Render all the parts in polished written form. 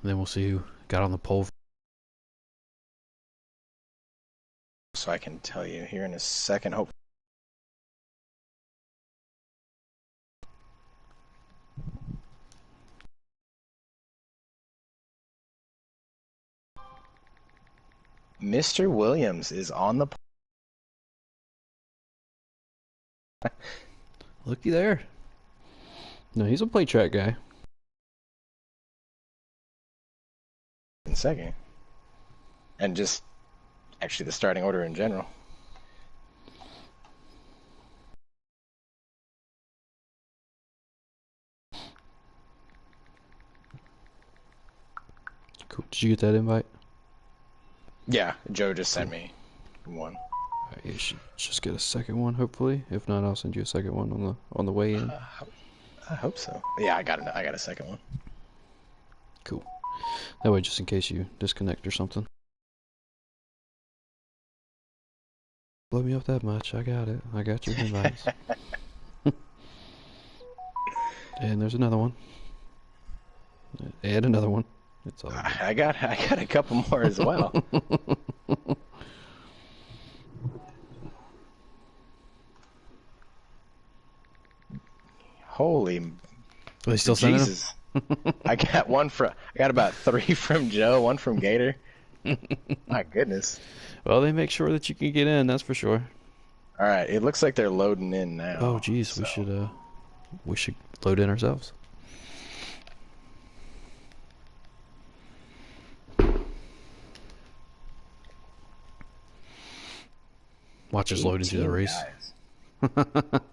then we'll see who got on the pole. So I can tell you here in a second. Hope. Mr. Williams is on the. Looky there. No, he's a play track guy. In second. And just actually the starting order in general. Cool. Did you get that invite? Yeah, Joe just sent me one. Right, you should just get a second one, hopefully. If not, I'll send you a second one on the way in. I hope so. Yeah, I got a second one. Cool. That way, just in case you disconnect or something. Blow me up that much. I got it. I got your invites. And there's another one. And another one. It's all good. I got a couple more as well. Holy Are they still sending Jesus. I got about 3 from Joe, 1 from Gator. My goodness. Well, they make sure that you can get in, that's for sure. All right, it looks like they're loading in now. Oh, geez, so. we should load in ourselves. Watch us load into the race. What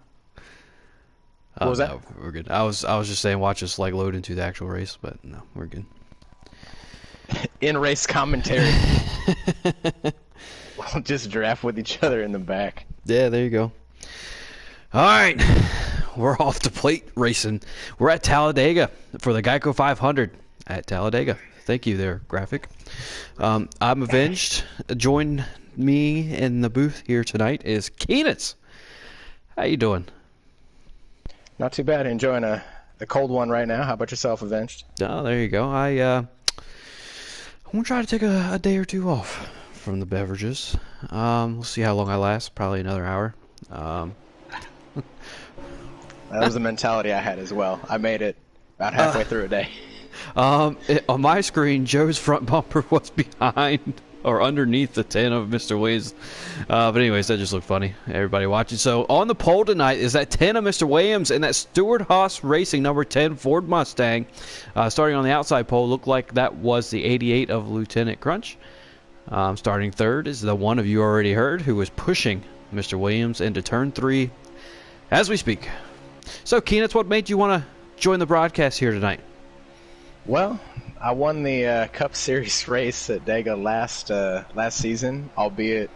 was that? No, we're good. I was just saying, watch us like load into the actual race, but no, we're good. In race commentary. We'll just draft with each other in the back. Yeah, there you go. All right, we're off to plate racing. We're at Talladega for the Geico 500 at Talladega. Thank you there, Graphic. I'm Avenged. Join me in the booth here tonight is Keenitz. How you doing? Not too bad. Enjoying a cold one right now. How about yourself, Avenged? Oh, there you go. I'm gonna try to take a day or two off from the beverages. We'll see how long I last. Probably another hour. That was the mentality I had as well. I made it about halfway through a day. On my screen, Joe's front bumper was behind or underneath the 10 of Mr. Williams. But anyways, that just looked funny. Everybody watching. So on the pole tonight is that 10 of Mr. Williams and that Stewart Haas Racing number 10 Ford Mustang. Starting on the outside pole, looked like that was the 88 of Lieutenant Crunch. Starting third is the one of you already heard who was pushing Mr. Williams into turn 3 as we speak. So, Keenitz, what made you want to join the broadcast here tonight? Well, I won the Cup Series race at Dega last season, albeit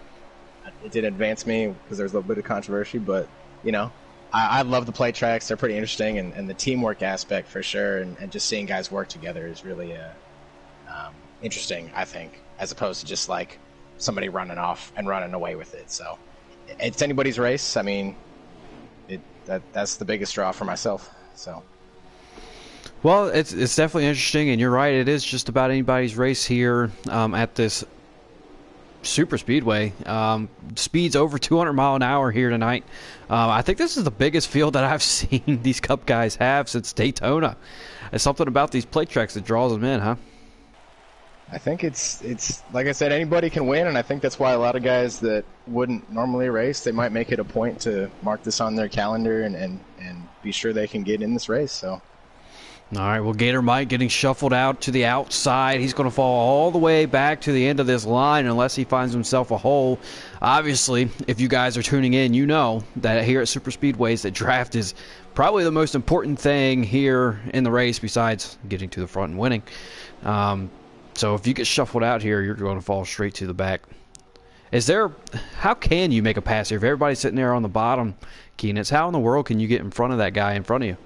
it didn't advance me because there was a little bit of controversy. But, you know, I love the play tracks. They're pretty interesting, and the teamwork aspect for sure, and just seeing guys work together is really interesting, I think, as opposed to just like somebody running off and running away with it. So it's anybody's race. I mean, that's the biggest draw for myself. So. Well, it's definitely interesting, and you're right. It is just about anybody's race here at this super speedway. Speeds over 200 mile an hour here tonight. I think this is the biggest field that I've seen these Cup guys have since Daytona. There's something about these plate tracks that draws them in, huh? I think it's like I said, anybody can win, and I think that's why a lot of guys that wouldn't normally race, they might make it a point to mark this on their calendar and be sure they can get in this race. So. All right, well, Gator Mike getting shuffled out to the outside. He's going to fall all the way back to the end of this line unless he finds himself a hole. Obviously, if you guys are tuning in, you know that here at Super Speedways, that draft is probably the most important thing here in the race besides getting to the front and winning. So if you get shuffled out here, you're going to fall straight to the back. How can you make a pass here? If everybody's sitting there on the bottom, Keenitz, how in the world can you get in front of that guy in front of you?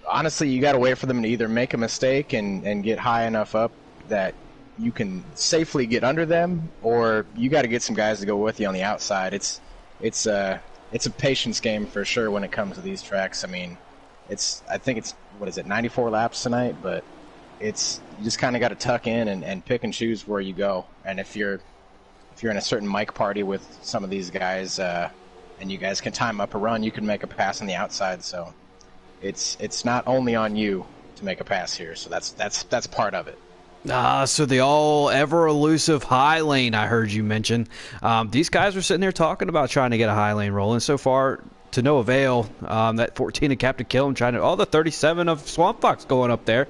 Honestly, you got to wait for them to either make a mistake and get high enough up that you can safely get under them, or you got to get some guys to go with you on the outside. It's a patience game for sure when it comes to these tracks. I mean, I think it's, what is it, 94 laps tonight, but you just kind of got to tuck in and pick and choose where you go. And if you're in a certain mic party with some of these guys, and you guys can time up a run, you can make a pass on the outside. So it's not only on you to make a pass here. So that's part of it. So the all ever elusive high lane I heard you mention. These guys were sitting there talking about trying to get a high lane rolling. So far, to no avail. That 14 of Captain Killam trying to, the 37 of Swamp Fox going up there.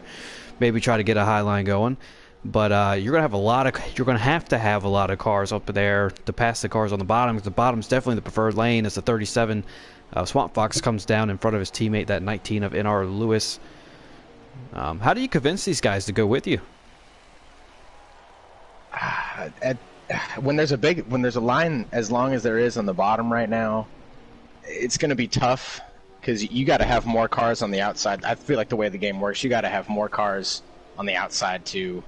Maybe try to get a high line going. But you're gonna have to have a lot of cars up there to pass the cars on the bottom. Because the bottom's definitely the preferred lane as the 37 Swamp Fox comes down in front of his teammate, that 19 of NR Lewis. How do you convince these guys to go with you? When there's a line as long as there is on the bottom right now, it's going to be tough because you got to have more cars on the outside. I feel like the way the game works, you got to have more cars on the outside to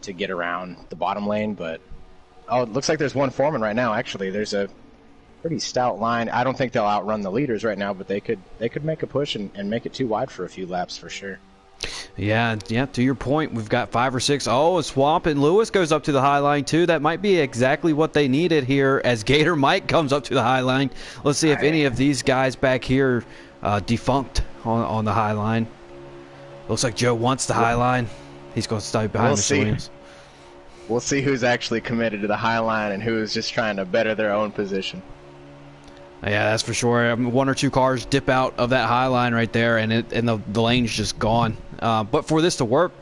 get around the bottom lane. But it looks like there's one foreman right now. Actually, there's a pretty stout line. I don't think they'll outrun the leaders right now, but they could make a push and make it too wide for a few laps for sure. Yeah, to your point, we've got 5 or 6. Swamp and Lewis goes up to the high line too. That might be exactly what they needed here as Gator Mike comes up to the high line. Let's see if any of these guys back here defunct on the high line. Looks like Joe wants the high line. He's going to stay behind Mr. Williams. We'll see who's actually committed to the high line and who is just trying to better their own position. Yeah, that's for sure. 1 or 2 cars dip out of that high line right there, and the lane's just gone. But for this to work,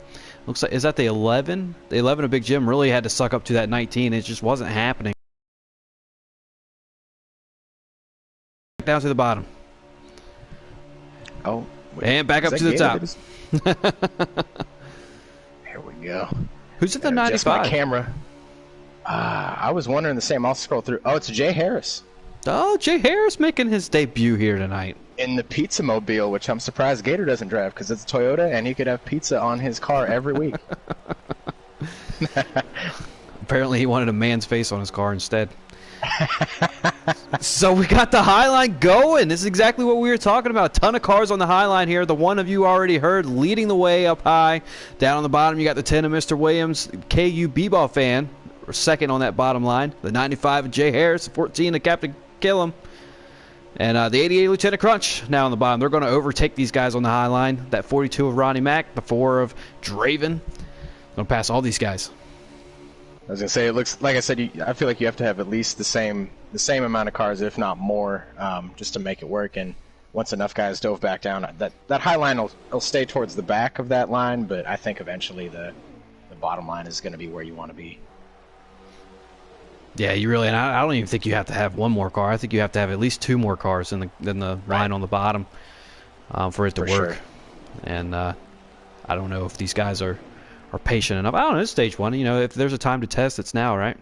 looks like, is that the 11? The 11 of Big Jim really had to suck up to that 19. It just wasn't happening. Down to the bottom. And back up to the top. There we go. Who's at the 95? Just my camera. I was wondering the same. I'll scroll through. It's Jay Harris. Jay Harris making his debut here tonight. In the Pizza Mobile, which I'm surprised Gator doesn't drive because it's a Toyota and he could have pizza on his car every week. Apparently he wanted a man's face on his car instead. So we got the high line going. This is exactly what we were talking about. A ton of cars on the high line here. The one of you already heard leading the way up high. Down on the bottom, you got the 10 of Mr. Williams, KU B-Ball fan, second on that bottom line. The 95 of Jay Harris, the 14 of Captain Killam. And the 88 Lieutenant Crunch now on the bottom. They're going to overtake these guys on the high line. That 42 of Ronnie Mack, the 4 of Draven. Going to pass all these guys. I was going to say, it looks like I said, I feel like you have to have at least the same amount of cars, if not more, just to make it work. And once enough guys dove back down, that high line will stay towards the back of that line, but I think eventually the bottom line is going to be where you want to be. Yeah, you really, and I don't even think you have to have one more car. I think you have to have at least 2 more cars than the line on the bottom for it to work. Sure. And I don't know if these guys are patient enough. I don't know, it's stage 1. You know, if there's a time to test, it's now, right?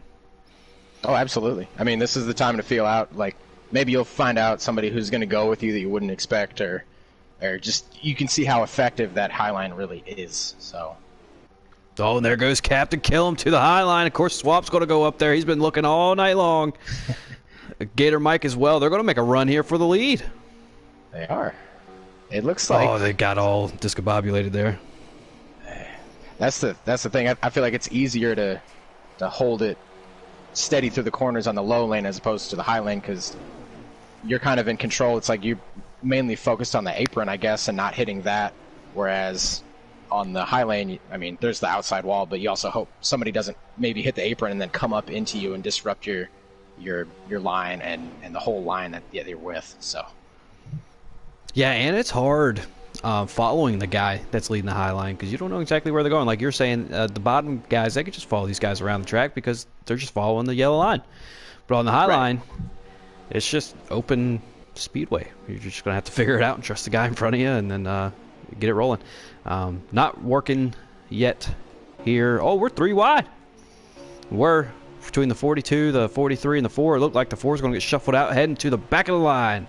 Oh, absolutely. I mean, this is the time to feel out. Like, maybe you'll find out somebody who's going to go with you that you wouldn't expect, or just you can see how effective that high line really is. So. Oh, and there goes Captain Killam to the high line. Of course, Swap's going to go up there. He's been looking all night long. Gator Mike as well. They're going to make a run here for the lead. They are. It looks like. Oh, they got all discombobulated there. That's the thing. I feel like it's easier to hold it steady through the corners on the low lane as opposed to the high lane because you're kind of in control. It's like you're mainly focused on the apron, I guess, and not hitting that. Whereas on the high lane, I mean, there's the outside wall, but you also hope somebody doesn't maybe hit the apron and then come up into you and disrupt your line and the whole line that you're with. So. Yeah, and it's hard following the guy that's leading the high line because you don't know exactly where they're going. Like you're saying, the bottom guys, they could just follow these guys around the track because they're just following the yellow line. But on the high line, it's just open speedway. You're just going to have to figure it out and trust the guy in front of you and then get it rolling. Not working yet here. Oh, we're 3 wide. We're between the 42, the 43, and the 4. It looked like the 4 is going to get shuffled out, heading to the back of the line.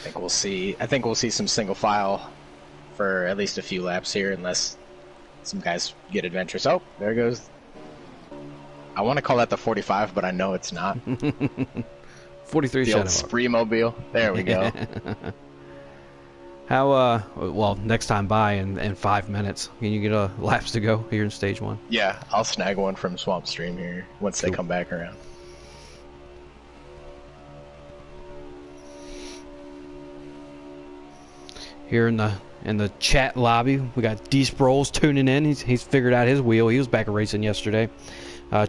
I think we'll see some single file for at least a few laps here, unless some guys get adventurous. Oh, there goes. I want to call that the 45, but I know it's not. 43 the old spree mobile. There we go. Well, next time by in 5 minutes. Can you get a laps to go here in stage 1? Yeah, I'll snag one from Swamp Stream here once they come back around. Here in the chat lobby, we got D Sproles tuning in. He's figured out his wheel. He was back racing yesterday.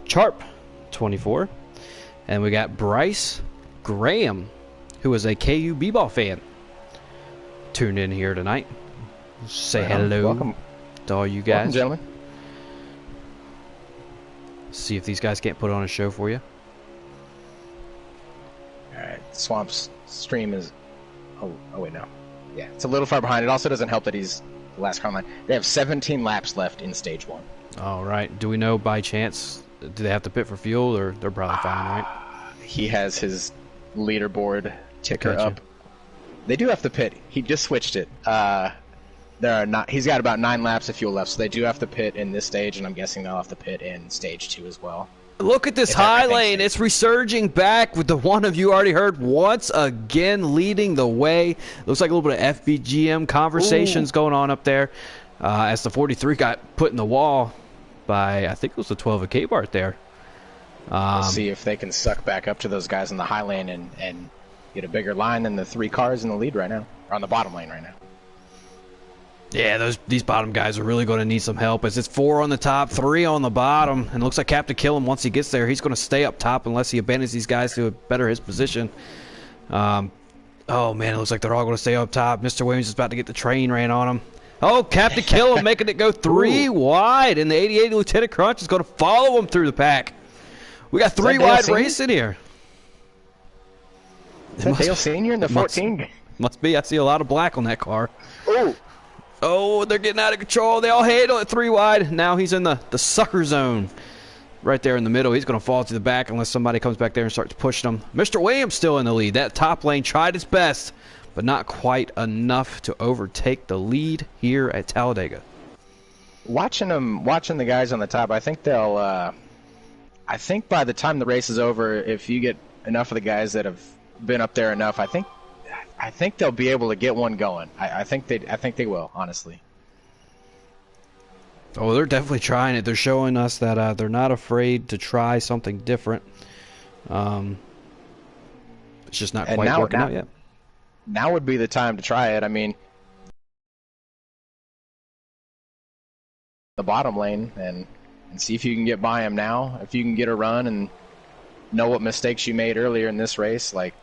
Charp 24, and we got Bryce Graham, who is a KU b-ball fan, tuned in here tonight. Say hello. Welcome to all you guys. Welcome, gentlemen. See if these guys can't put on a show for you. All right, Swamp's stream is. Oh wait, no. Yeah, it's a little far behind. It also doesn't help that he's the last car line. They have 17 laps left in stage 1. All right. Do we know by chance? Do they have to pit for fuel, or they're probably fine, right? He has his leaderboard ticker Gotcha. up. They do have to pit. He just switched it. He's got about 9 laps of fuel left, so they do have to pit in this stage, and I'm guessing they'll have to pit in stage 2 as well. Look at this If high everything's lane. safe. It's resurging back with the one of you already heard once again leading the way. Looks like a little bit of FBGM conversations going on up there as the 43 got put in the wall by, I think it was the 12 of K-Bart there. We'll see if they can suck back up to those guys in the high lane and get a bigger line than the 3 cars in the lead right now, or on the bottom lane right now. Yeah, these bottom guys are really going to need some help as it's 4 on the top, 3 on the bottom. And it looks like Captain Killam, once he gets there, he's going to stay up top unless he abandons these guys to better his position. Oh, man, it looks like they're all going to stay up top. Mr. Williams is about to get the train ran on him. Oh, Captain Killam making it go 3 wide. And the 88 Lieutenant Crunch is going to follow him through the pack. We got 3 wide racing here. Is that Dale Sr. in the 14? Must be. I see a lot of black on that car. Oh! Oh, they're getting out of control. They all handle it 3 wide. Now he's in the sucker zone right there in the middle. He's going to fall to the back unless somebody comes back there and starts pushing him. Mr. Williams still in the lead. That top lane tried its best, but not quite enough to overtake the lead here at Talladega. Watching the guys on the top, I think they'll. I think by the time the race is over, if you get enough of the guys that have been up there enough, I think they'll be able to get one going. I think they will, honestly. Oh, they're definitely trying it. They're showing us that they're not afraid to try something different. It's just not quite working out yet. Now would be the time to try it. I mean, the bottom lane and see if you can get by them now. If you can get a run and know what mistakes you made earlier in this race, like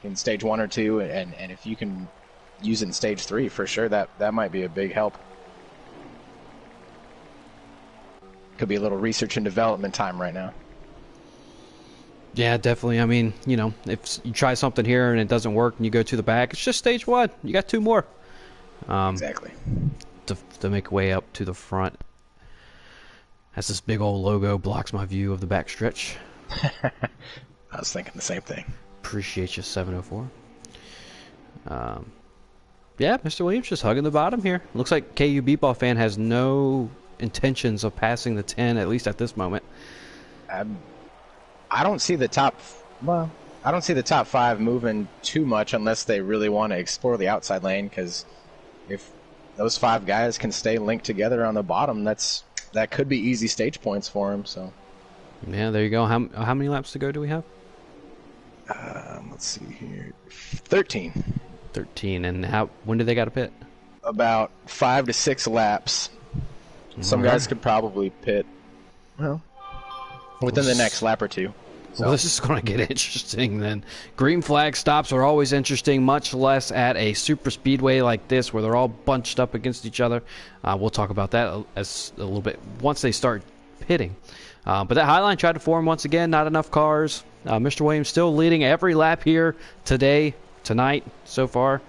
in stage 1 or 2, and if you can use it in stage 3, for sure, that might be a big help. Could be a little research and development time right now. Yeah, definitely. I mean, you know, if you try something here and it doesn't work and you go to the back, it's just stage 1. You got 2 more. Exactly. To make way up to the front. As this big old logo blocks my view of the backstretch. I was thinking the same thing. Appreciate you, 704. Yeah, Mr. Williams just hugging the bottom here. Looks like KU B-ball fan has no intentions of passing the 10, at least at this moment. I don't see the top. Well, I don't see the top 5 moving too much unless they really want to explore the outside lane. Because if those 5 guys can stay linked together on the bottom, that could be easy stage points for them. So. Yeah, there you go. How many laps to go do we have? Let's see here. 13. 13. And when do they got to pit? About 5 to 6 laps. Some guys could probably pit, well, within the next lap or 2. So. Well, this is going to get interesting then. Green flag stops are always interesting, much less at a super speedway like this where they're all bunched up against each other. We'll talk about that as a little bit once they start pitting. But that high line tried to form once again. Not enough cars. Mr. Williams still leading every lap here tonight, so far.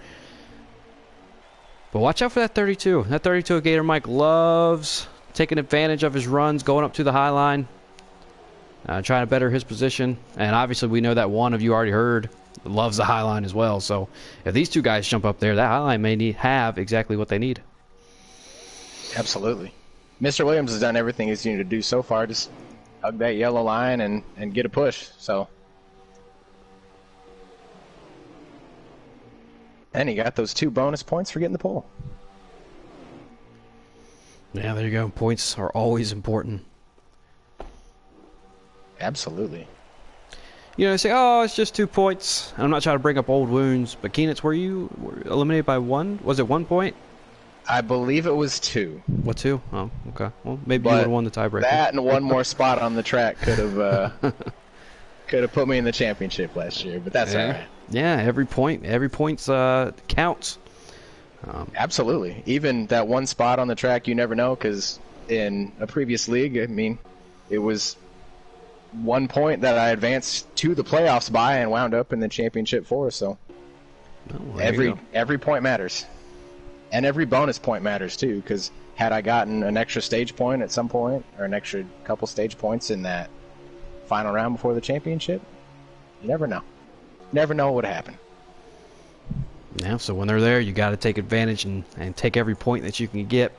But watch out for that 32. That 32 Gator Mike loves taking advantage of his runs, going up to the high line, trying to better his position. And obviously we know that one of you already heard loves the high line as well. So if these 2 guys jump up there, that high line may have exactly what they need. Absolutely. Mr. Williams has done everything he's needed to do so far. Just hug that yellow line and get a push. So And he got those 2 bonus points for getting the pole. Yeah, there you go. Points are always important. Absolutely. You know, they say, oh, it's just 2 points. I'm not trying to bring up old wounds, but Keenitz, were you eliminated by 1? Was it 1 point? I believe it was 2. What, 2? Oh, okay. Well, maybe you would have won the tiebreaker. That and one more spot on the track could have put me in the championship last year, but that's all right. Yeah, every point counts. Absolutely. Even that one spot on the track, you never know, because in a previous league, I mean, it was 1 point that I advanced to the playoffs by and wound up in the championship for. So every point matters, and every bonus point matters too. Because had I gotten an extra stage point at some point, or an extra couple stage points in that final round before the championship, you never know. Never know what would happen. Yeah, so when they're there, you got to take advantage and take every point that you can get.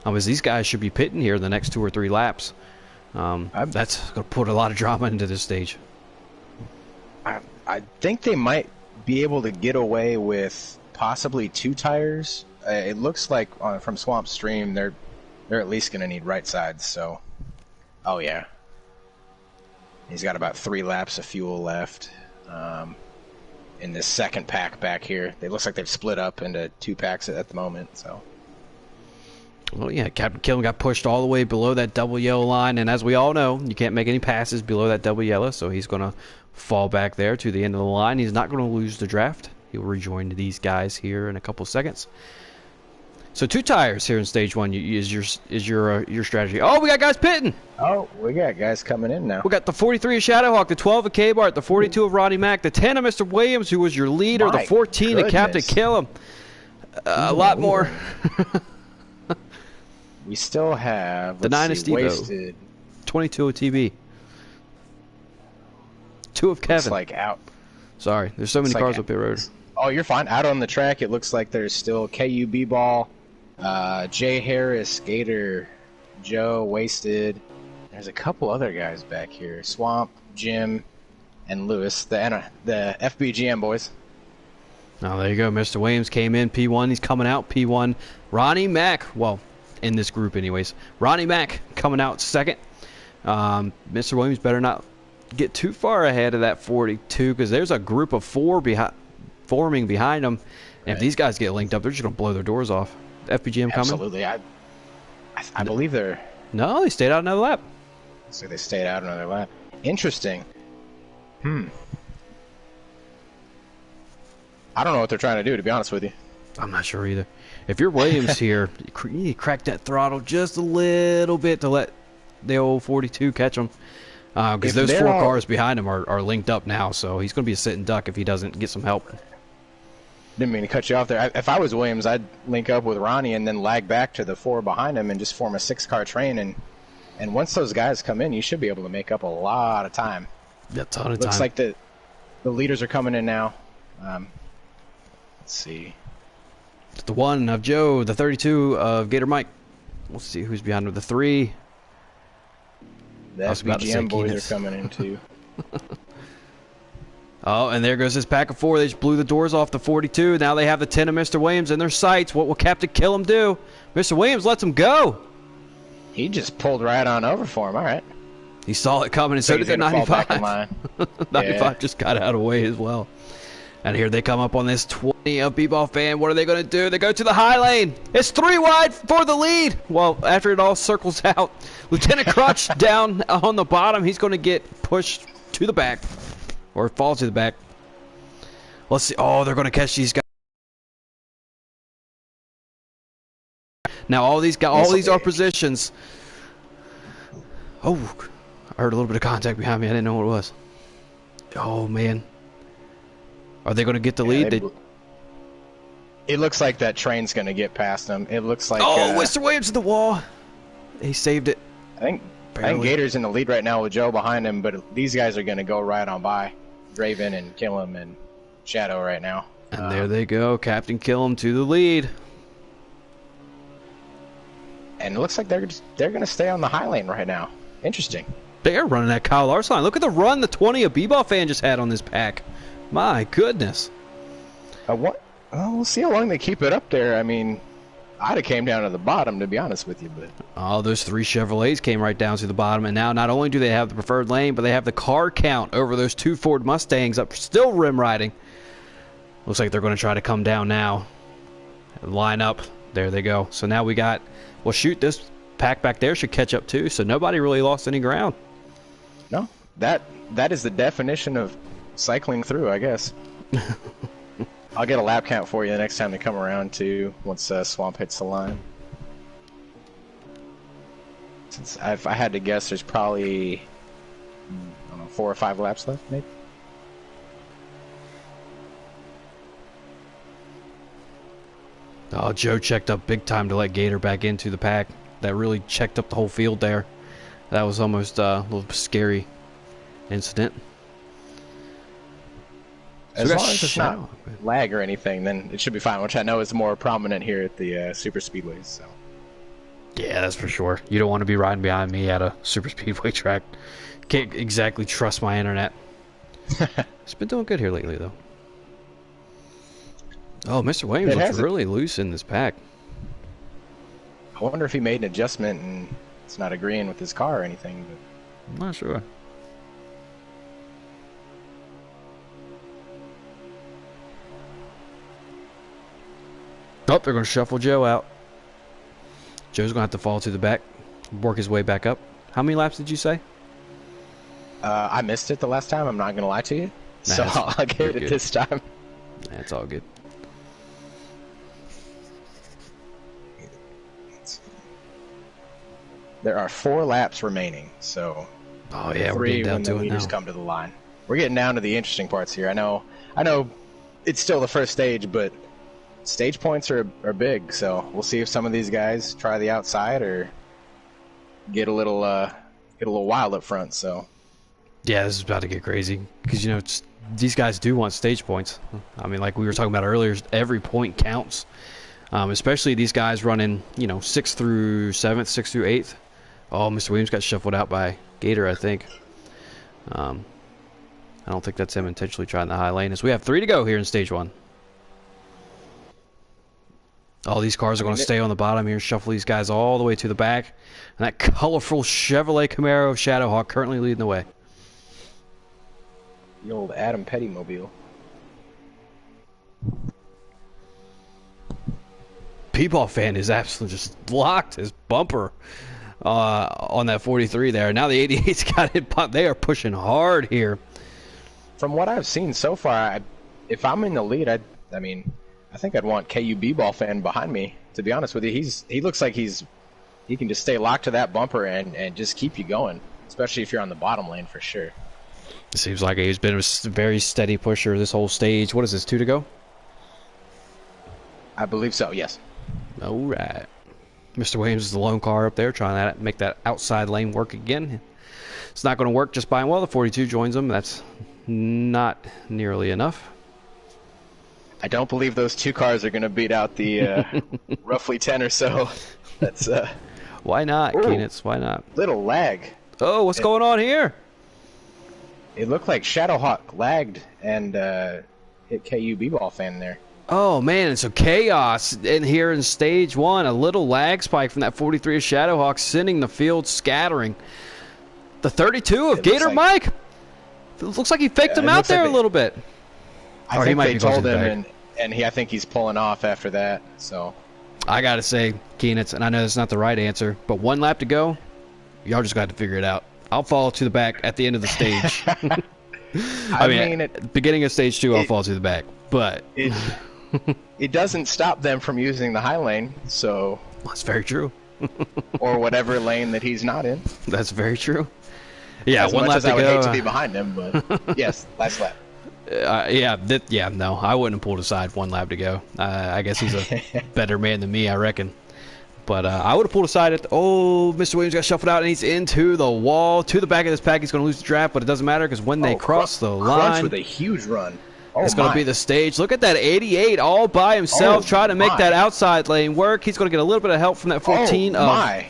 As these guys should be pitting here the next 2 or 3 laps. That's going to put a lot of drama into this stage. I think they might be able to get away with possibly 2 tires. It looks like from Swamp Stream they're at least going to need right sides. So, oh yeah, he's got about 3 laps of fuel left. In this second pack back here, it looks like they've split up into 2 packs at the moment. So. Well, yeah, Captain Killam got pushed all the way below that double yellow line, and as we all know, you can't make any passes below that double yellow, so he's going to fall back there to the end of the line. He's not going to lose the draft. He'll rejoin these guys here in a couple seconds. So 2 tires here in stage 1 is your strategy. Oh, we got guys pitting. Oh, we got guys coming in now. We got the 43 of Shadowhawk, the 12 of K-Bart, the 42 of Ronnie Mack, the 10 of Mr. Williams, who was your leader, the 14 of Captain Killam. A lot more. We still have the 9 of Wasted. 22 of TB. 2 of Kevin. Looks like out. Sorry, there's so many cars up the road. Oh, you're fine. Out on the track, it looks like there's still KUB Ball, Jay Harris, Gator, Joe, Wasted. There's a couple other guys back here. Swamp, Jim, and Lewis, the FBGM boys. Oh, there you go. Mr. Williams came in P1. He's coming out P1. Ronnie Mack, well, in this group anyways. Ronnie Mack coming out second. Mr. Williams better not get too far ahead of that 42 because there's a group of 4 forming behind them. And if these guys get linked up, they're just going to blow their doors off. FPGM coming? Absolutely. I believe they're... No, they stayed out another lap. So they stayed out another lap. Interesting. I don't know what they're trying to do, to be honest with you. I'm not sure either. If you're Williams here, you need to crack that throttle just a little bit to let the old 42 catch them. Because those 4 cars behind him are linked up now, so he's going to be a sitting duck if he doesn't get some help. Didn't mean to cut you off there. If I was Williams, I'd link up with Ronnie and then lag back to the 4 behind him and just form a 6-car train. And once those guys come in, you should be able to make up a lot of time. A ton of time. Looks like the leaders are coming in now. Let's see. It's the 1 of Joe, the 32 of Gator Mike. We'll see who's behind with the 3. The FBGM boys are coming in too. Oh, and there goes this pack of 4. They just blew the doors off the 42. Now they have the 10 of Mr. Williams in their sights. What will Captain Killam do? Mr. Williams lets him go. He just pulled right on over for him. All right. He saw it coming, and so did the 95. 95 just got out of the way as well. And here they come up on this 20 of B-Ball fan. What are they going to do? They go to the high lane. It's 3 wide for the lead. Well, after it all circles out, Lieutenant Crutch down on the bottom. He's going to get pushed to the back, or fall to the back. Let's see. Oh, they're going to catch these guys. Now all these are positions. Oh, I heard a little bit of contact behind me. I didn't know what it was. Oh man. Are they going to get the lead? It looks like that train's going to get past them. It looks like... Oh, Mr. Williams to the wall. He saved it. I think Gator's in the lead right now with Joe behind him, but these guys are going to go right on by Draven and Killam and Shadow right now. And there they go. Captain Killam to the lead. And it looks like they're going to stay on the high lane right now. Interesting. They're running that Kyle Larson line. Look at the run the 20 of B-Ball fan just had on this pack. My goodness. Well, we'll see how long they keep it up there. I mean, I'd have came down to the bottom, to be honest with you, but Oh, those 3 Chevrolets came right down to the bottom, and now not only do they have the preferred lane, but they have the car count over those 2 Ford Mustangs up, still rim riding. Looks like they're going to try to come down now. Line up. There they go. So now we got, well, shoot, this pack back there should catch up too, so nobody really lost any ground. no, that is the definition of cycling through, I guess. I'll get a lap count for you the next time they come around too, once Swamp hits the line. Since if I had to guess, there's probably, I don't know, 4 or 5 laps left, maybe. Oh, Joe checked up big time to let Gator back into the pack. That really checked up the whole field there. That was almost a little scary incident. As long as it's not lag or anything, then it should be fine, which I know is more prominent here at the super speedways. So. Yeah, that's for sure. You don't want to be riding behind me at a super speedway track. Can't exactly trust my internet. It's been doing good here lately, though. Oh, Mr. Williams looks really loose in this pack. I wonder if he made an adjustment and it's not agreeing with his car or anything. But... I'm not sure. Oh, they're going to shuffle Joe out. Joe's going to have to fall to the back, work his way back up. How many laps did you say? I missed it the last time, I'm not going to lie to you. Nah, so I'll give it this time. That's all good. There are 4 laps remaining, so oh yeah, 3 we're getting down when to the it leaders now. come to the line. We're getting down to the interesting parts here. I know it's still the first stage, but stage points are big, so we'll see if some of these guys try the outside or get a little wild up front. So Yeah, this is about to get crazy because these guys do want stage points. I mean, like we were talking about earlier, every point counts. Especially these guys running, 6th through 7th, 6th through 8th. Oh, Mr. Williams got shuffled out by Gator, I think. I don't think that's him intentionally trying the high lane. As we have 3 to go here in stage 1. All these cars are going to stay on the bottom here, shuffle these guys all the way to the back. And that colorful Chevrolet Camaro Shadowhawk currently leading the way. the old Adam Petty mobile. P-Ball fan is absolutely just locked his bumper on that 43 there. Now the 88's got it bumped. They are pushing hard here. From what I've seen so far, if I'm in the lead, I think I'd want KU B-Ball fan behind me. To be honest with you, he looks like he can just stay locked to that bumper and just keep you going, especially if you're on the bottom lane for sure. It seems like he's been a very steady pusher this whole stage. What is this, 2 to go? I believe so, yes. All right. Mr. Williams is the lone car up there trying to make that outside lane work again. It's not going to work just by him. Well, the 42 joins him. That's not nearly enough. I don't believe those 2 cars are going to beat out the roughly 10 or so. That's Why not, Keenitz? Why not? Little lag. Oh, what's going on here? It looked like Shadowhawk lagged and hit KU B-Ball fan there. Oh, man, so chaos in here in stage 1. A little lag spike from that 43 of Shadowhawk, sending the field scattering. The 32 of Gator Mike. It looks like he faked him out there a little bit. I think they told him, and I think he's pulling off after that. So I got to say, Keenitz, and I know that's not the right answer, but 1 lap to go. Y'all just got to figure it out. I'll fall to the back at the end of the stage. I mean, at the beginning of stage 2, I'll fall to the back. But it doesn't stop them from using the high lane, so... That's very true. Or whatever lane that he's not in. That's very true. Yeah, as 1 much lap as to I would go. hate to be behind him, but yes, last lap. No, I wouldn't have pulled aside 1 lap to go. I guess he's a better man than me, I reckon. But I would have pulled aside at Mr. Williams got shuffled out, and he's into the wall. To the back of this pack, he's going to lose the draft, but it doesn't matter because when they cross the line... Crunch with a huge run. It's going to be the stage. Look at that 88 all by himself trying to make that outside lane work. He's going to get a little bit of help from that 14 of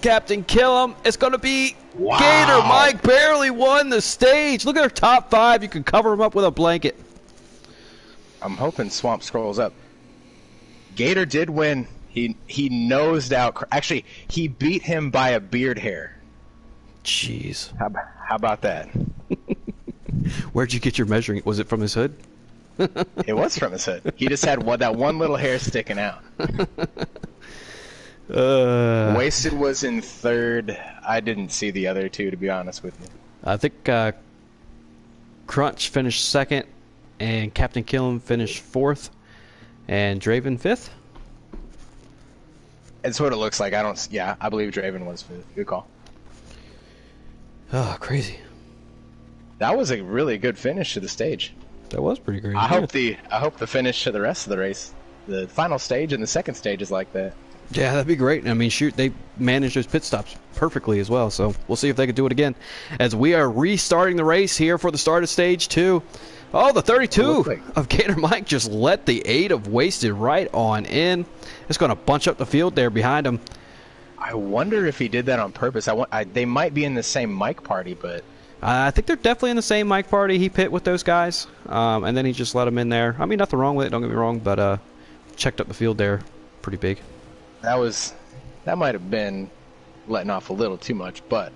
Captain Killam. It's going to be Gator Mike barely won the stage. Look at our top 5. You can cover him up with a blanket. I'm hoping Swamp scrolls up. Gator did win. He nosed out. Actually, he beat him by a beard hair. Jeez. How about that? Where'd you get your measuring? Was it from his hood? It was from his hood. He just had that one little hair sticking out. Wasted was in third. I didn't see the other two, to be honest with you. I think Crunch finished second, and Captain Killam finished fourth, and Draven fifth. It's what it looks like. I believe Draven was fifth. Good call. Oh, crazy. That was a really good finish to the stage. That was pretty great. I hope the finish to the rest of the race, the final stage and the second stage, is like that. Yeah, that'd be great. I mean, shoot, they managed those pit stops perfectly as well, so we'll see if they can do it again. As we are restarting the race here for the start of stage 2. Oh, the 32 of Gator Mike just let the 8 of Wasted right on in. It's going to bunch up the field there behind him. I wonder if he did that on purpose. They might be in the same mic party, but... I think they're definitely in the same mic party. He pit with those guys, and then he just let them in there. I mean, nothing wrong with it, don't get me wrong, but checked up the field there pretty big. That might have been letting off a little too much, but...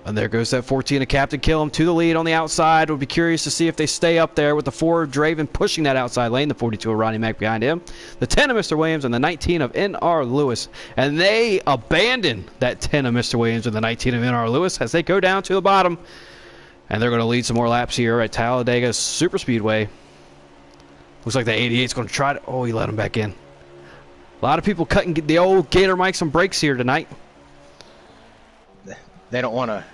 And there goes that 14 of Captain Killam to the lead on the outside. We'll be curious to see if they stay up there with the 4 of Draven pushing that outside lane, the 42 of Ronnie Mack behind him, the 10 of Mr. Williams, and the 19 of NR Lewis. And they abandon that 10 of Mr. Williams and the 19 of NR Lewis as they go down to the bottom. And they're going to lead some more laps here at Talladega Super Speedway. Looks like the 88 is going to try to... Oh, he let him back in. A lot of people cutting the old Gator Mike some breaks here tonight. They don't want to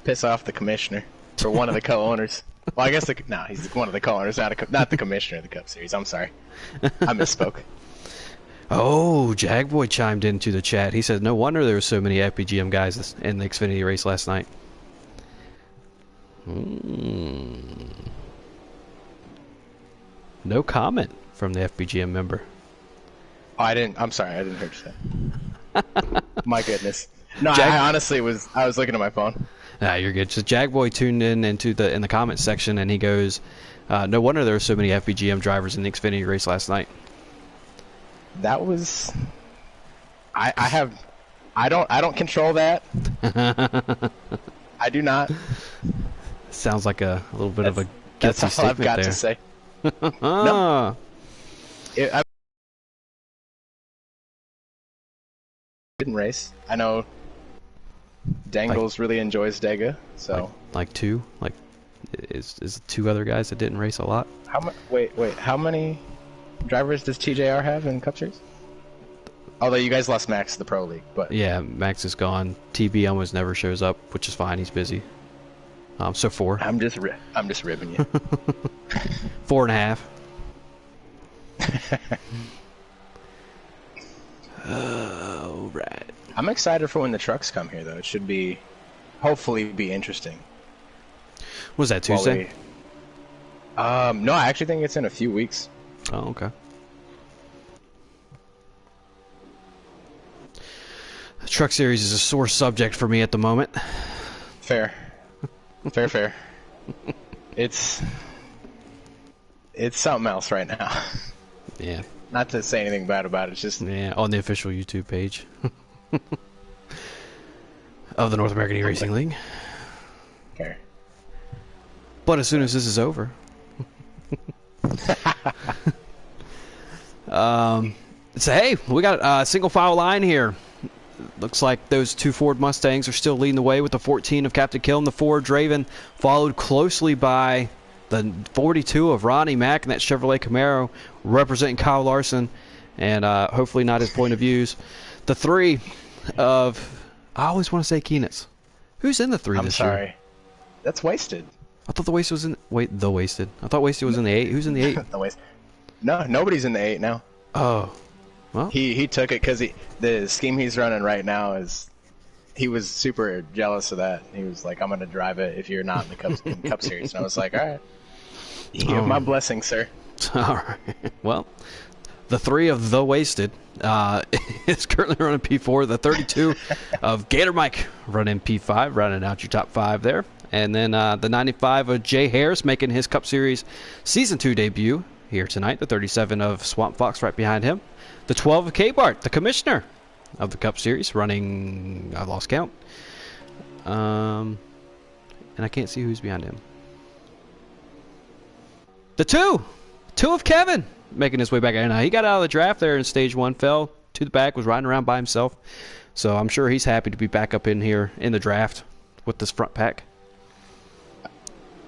piss off the commissioner or one of the co-owners. Well, I guess he's one of the co-owners, not the commissioner of the Cup Series. I'm sorry, I misspoke. Oh, Jagboy chimed into the chat. He said, "No wonder there were so many FPGM guys in the Xfinity race last night." No comment from the FPGM member. Oh, I'm sorry, I didn't hear you say. My goodness. No, I honestly was looking at my phone. Nah, you're good. So Jagboy tuned in in the comments section, and he goes, "No wonder there were so many FPGM drivers in the Xfinity race last night." That was, I don't control that. I do not. Sounds like a little bit of a guilty that's all I've got there. to say. No. I didn't race. I know Dangles really enjoys Dega, so like two, like is 2 other guys that didn't race a lot. Wait, how many drivers does TJR have in Cup Series? Although you guys lost Max to the Pro League, but yeah, Max is gone. TB almost never shows up, which is fine. He's busy. So 4. I'm just ribbing you. 4.5. Oh, right. I'm excited for when the trucks come here, though. It should hopefully be interesting. Was that Tuesday? No, I actually think it's in a few weeks. Oh, okay. The truck series is a sore subject for me at the moment. Fair. Fair. It's something else right now. Yeah. Not to say anything bad about it, it's just... Yeah, on the official YouTube page of the North American eRacing League. Fair. But as soon as this is over... So, hey, we got a single file line here. Looks like those 2 Ford Mustangs are still leading the way with the 14 of Captain Killam, the 4 Draven, followed closely by the 42 of Ronnie Mack and that Chevrolet Camaro representing Kyle Larson, and hopefully not his point of views. The 3 of, I always want to say Keenitz. Who's in the 3 this year? I'm sorry. That's Wasted. I thought the Wasted was in, the Wasted. I thought Wasted was in the 8. Who's in the 8? The Wasted. No, nobody's in the 8 now. Oh. Well. He took it because the scheme he's running right now is, he was super jealous of that. He was like, I'm going to drive it if you're not in the Cup Series. And I was like, all right. You have my blessing, sir. All right. Well, the 3 of the Wasted is currently running P4. The 32 of Gator Mike running P5, running out your top 5 there. And then the 95 of Jay Harris making his Cup Series Season 2 debut here tonight. The 37 of Swamp Fox right behind him. The 12 of K-Bart, the commissioner of the Cup Series, running, I lost count. And I can't see who's behind him. The 2 of Kevin, making his way back. And he got out of the draft there in stage 1, fell to the back, was riding around by himself. So I'm sure he's happy to be back up in here in the draft with this front pack.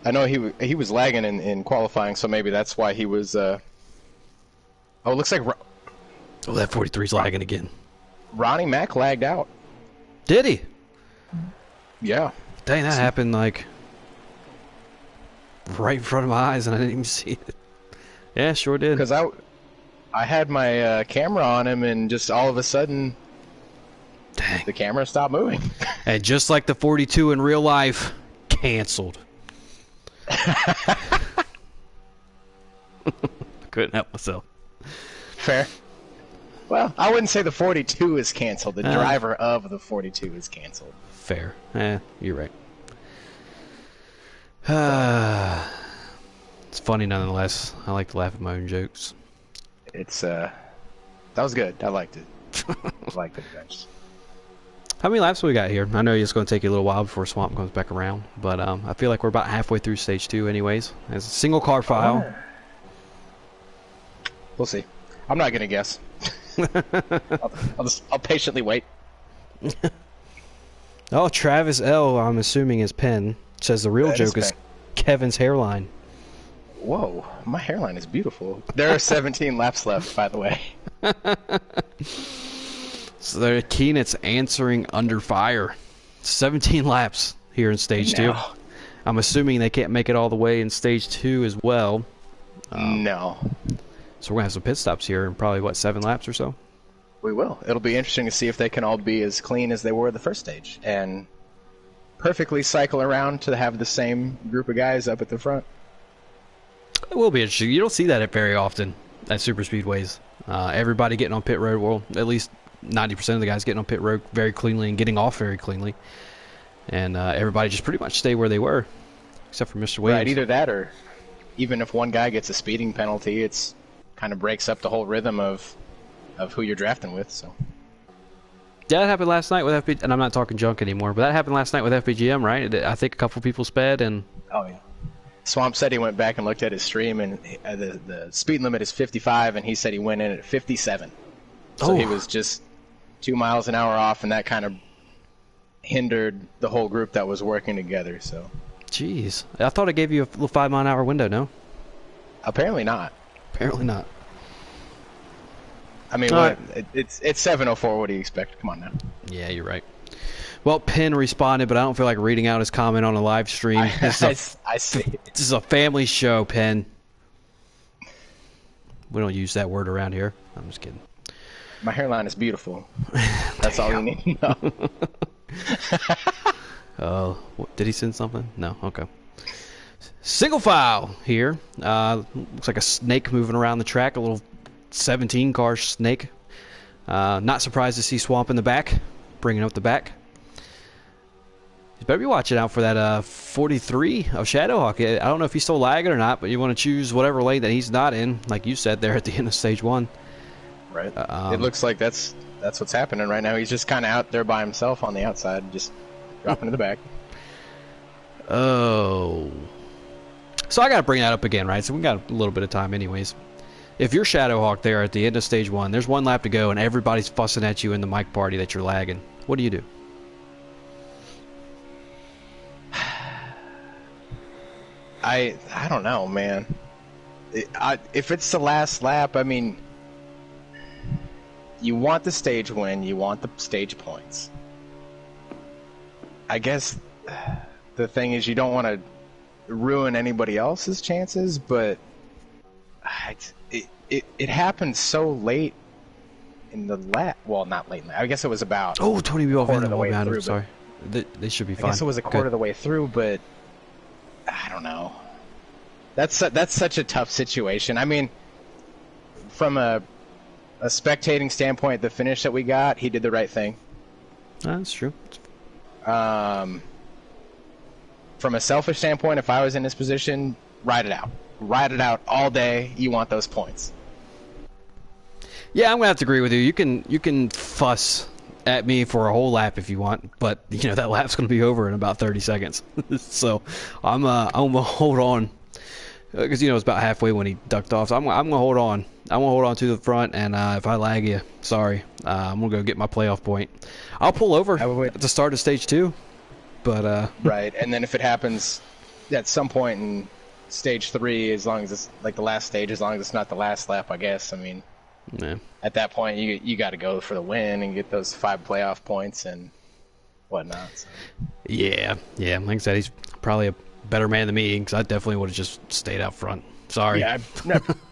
I know he was lagging in qualifying, so maybe that's why he was. Oh, it looks like. Oh, that 43's lagging again. Ronnie Mack lagged out. Did he? Yeah. Dang, that happened like right in front of my eyes, and I didn't even see it. Yeah, sure did. Because I had my camera on him, and just all of a sudden, dang, the camera stopped moving. And just like the 42 in real life, canceled. Couldn't help myself. Fair. Well, I wouldn't say the 42 is canceled. The driver of the 42 is canceled. Fair. You're right. It's funny nonetheless. I like to laugh at my own jokes. It's that was good. I liked it. I liked it, guys. How many laps we got here? I know it's going to take you a little while before Swamp comes back around, but I feel like we're about halfway through stage 2 anyways. It's a single car file. We'll see. I'm not going to guess. I'll patiently wait. Oh, Travis L, I'm assuming is Penn, says the real That joke is Kevin's hairline. Whoa, my hairline is beautiful. There are 17 laps left, by the way. So the Keenet's answering under fire. 17 laps here in stage 2. I'm assuming they can't make it all the way in stage 2 as well. No. So we're going to have some pit stops here in probably, what, 7 laps or so? We will. It'll be interesting to see if they can all be as clean as they were the first stage and perfectly cycle around to have the same group of guys up at the front. It will be interesting. You don't see that very often at super speedways. Everybody getting on pit road, well, at least 90% of the guys getting on pit road very cleanly and getting off very cleanly. And everybody just pretty much stay where they were, except for Mr. Williams. Right, either that or even if one guy gets a speeding penalty, it's kind of breaks up the whole rhythm of who you're drafting with. So yeah, that happened last night with FPGM, and I'm not talking junk anymore, but that happened last night with FPGM, right? I think a couple people sped, and oh yeah. Swamp said he went back and looked at his stream, and the speed limit is 55, and he said he went in at 57. So he was just 2 miles an hour off, and that kind of hindered the whole group that was working together. So, jeez, I thought it gave you a little 5 mile an hour window. No, apparently not. Apparently not. I mean, it's 7:04. What do you expect? Come on now. Yeah, you're right. Well, Penn responded, but I don't feel like reading out his comment on a live stream. I see. This is a family show, Penn. We don't use that word around here. I'm just kidding. My hairline is beautiful. That's all you need to know. Oh, did he send something? No. Okay. Single file here. Looks like a snake moving around the track. A little 17-car snake. Not surprised to see Swamp in the back, bringing up the back. You better be watching out for that 43 of Shadowhawk. I don't know if he's still lagging or not, but you want to choose whatever lane that he's not in, like you said there at the end of stage 1. Right. It looks like that's what's happening right now. He's just kind of out there by himself on the outside, just dropping to the back. Oh. So I got to bring that up again, right? So we got a little bit of time anyways. If you're Shadowhawk there at the end of stage 1, there's 1 lap to go, and everybody's fussing at you in the mic party that you're lagging. What do you do? I don't know, man. If it's the last lap, I mean, you want the stage win, you want the stage points. I guess the thing is you don't want to ruin anybody else's chances, but it happened so late in the lap. Well, not late. I guess it was about. Oh, Tony, we all quarter of the way through. Sorry, they should be fine. I guess it was a quarter of the way through, but I don't know. That's such a tough situation. I mean, from a spectating standpoint, the finish that we got, he did the right thing. That's true. From a selfish standpoint, if I was in his position, ride it out. ride it out all day. You want those points. Yeah, I'm gonna have to agree with you. You can fuss at me for a whole lap if you want, but that lap's gonna be over in about 30 seconds. So I'm gonna hold on because it's about halfway when he ducked off. So I'm gonna hold on. I'm gonna hold on to the front, and if I lag you, sorry. I'm gonna go get my playoff point. I'll pull over at the start of stage 2, but right. And then if it happens at some point in stage 3, as long as it's like the last stage, as long as it's not the last lap, I guess. I mean. Yeah. At that point, you got to go for the win and get those 5 playoff points and whatnot. So. Yeah. Like I said, he's probably a better man than me because I definitely would have just stayed out front. Sorry. Yeah,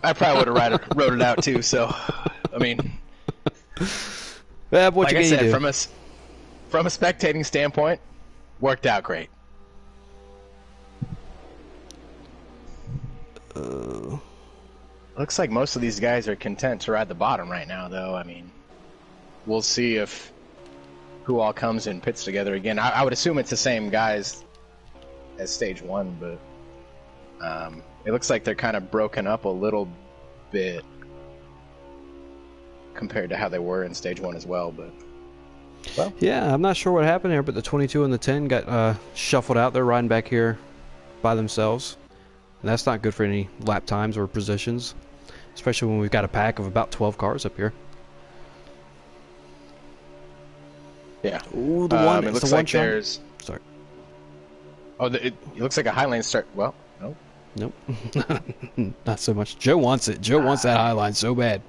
I probably would have rode it out too. So, I mean, what like you I said, do? from a spectating standpoint, worked out great. Looks like most of these guys are content to ride the bottom right now, though. I mean, we'll see if who all comes and pits together again. I would assume it's the same guys as stage 1, but it looks like they're kind of broken up a little bit compared to how they were in stage 1 as well. But yeah, I'm not sure what happened here, but the 22 and the 10 got shuffled out. They're riding back here by themselves, and that's not good for any lap times or positions. Especially when we've got a pack of about 12 cars up here. Yeah. Ooh, the one. It looks the like one shot. there's. Sorry. Oh, it looks like a Highline start. Well, Nope. Not so much. Joe wants it. Joe wants that Highline so bad.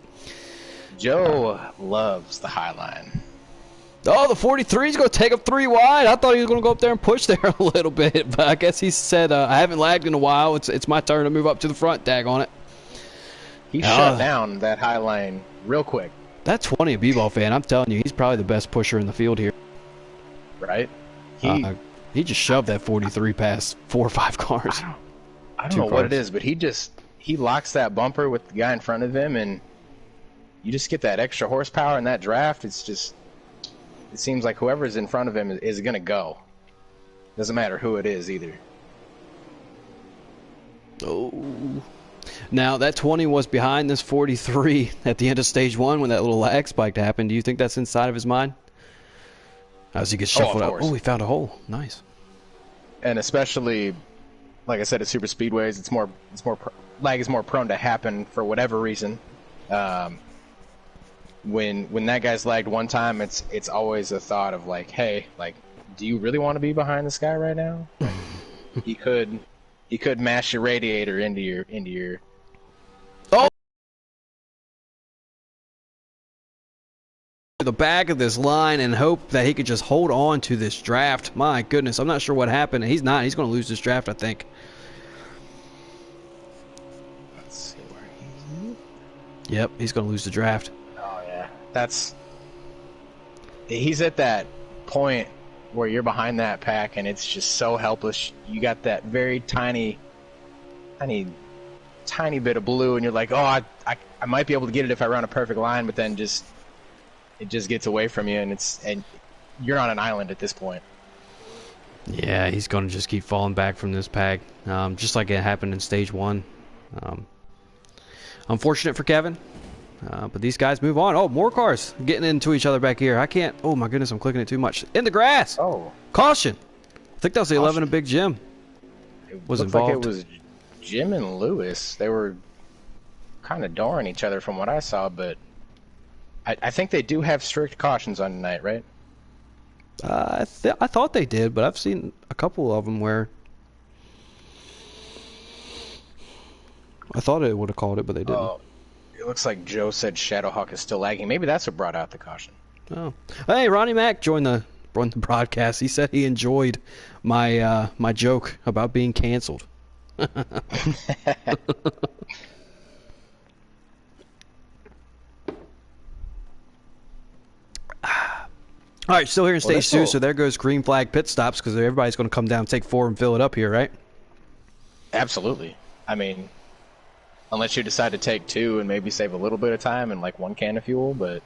Joe loves the Highline. Oh, the 43 is going to take him 3 wide. I thought he was going to go up there and push there a little bit, but I guess he said, I haven't lagged in a while. It's my turn to move up to the front. Dag on it. He shut down that Highline real quick. That 20 a B-ball fan, I'm telling you, he's probably the best pusher in the field here. Right? He just shoved that 43 past 4 or 5 cars. I don't know what it is, but he locks that bumper with the guy in front of him, and you just get that extra horsepower in that draft. It seems like whoever's in front of him is going to go. Doesn't matter who it is either. Oh. Now, that 20 was behind this 43 at the end of stage 1 when that little lag spike happened. Do you think that's inside of his mind? As he gets shuffled out. Oh, he found a hole. Nice. And especially, like I said, at super speedways, lag is more prone to happen for whatever reason. When that guy's lagged one time, it's always a thought of like, hey, like, do you really want to be behind this guy right now? he could mash your radiator into your. Oh! The back of this line and hope that he could just hold on to this draft. My goodness, I'm not sure what happened. He's not. He's going to lose this draft, I think. Let's see where he's. Yep, he's going to lose the draft. Oh yeah, he's at that point where you're behind that pack and it's just so helpless. You got that very tiny bit of blue, and you're like, oh, I might be able to get it if I run a perfect line, but then it just gets away from you, and you're on an island at this point. Yeah, he's going to just keep falling back from this pack, just like it happened in stage 1. Unfortunate for Kevin, but these guys move on. Oh, more cars getting into each other back here. I can't. Oh my goodness, I'm clicking it too much. In the grass. Oh, caution! I think that was the 11 of Big Jim. Was involved. Like it was Jim and Lewis. They were kind of dooring each other from what I saw, but I think they do have strict cautions on tonight, right? I thought they did, but I've seen a couple of them where I thought it would have called it, but they didn't. Oh, it looks like Joe said Shadowhawk is still lagging. Maybe that's what brought out the caution. Oh, hey, Ronnie Mack joined the broadcast. He said he enjoyed my my joke about being canceled. All right, still here in stage 2, so there goes green flag pit stops because everybody's going to come down, take 4, and fill it up here, right? Absolutely. I mean, unless you decide to take 2 and maybe save a little bit of time and like 1 can of fuel, but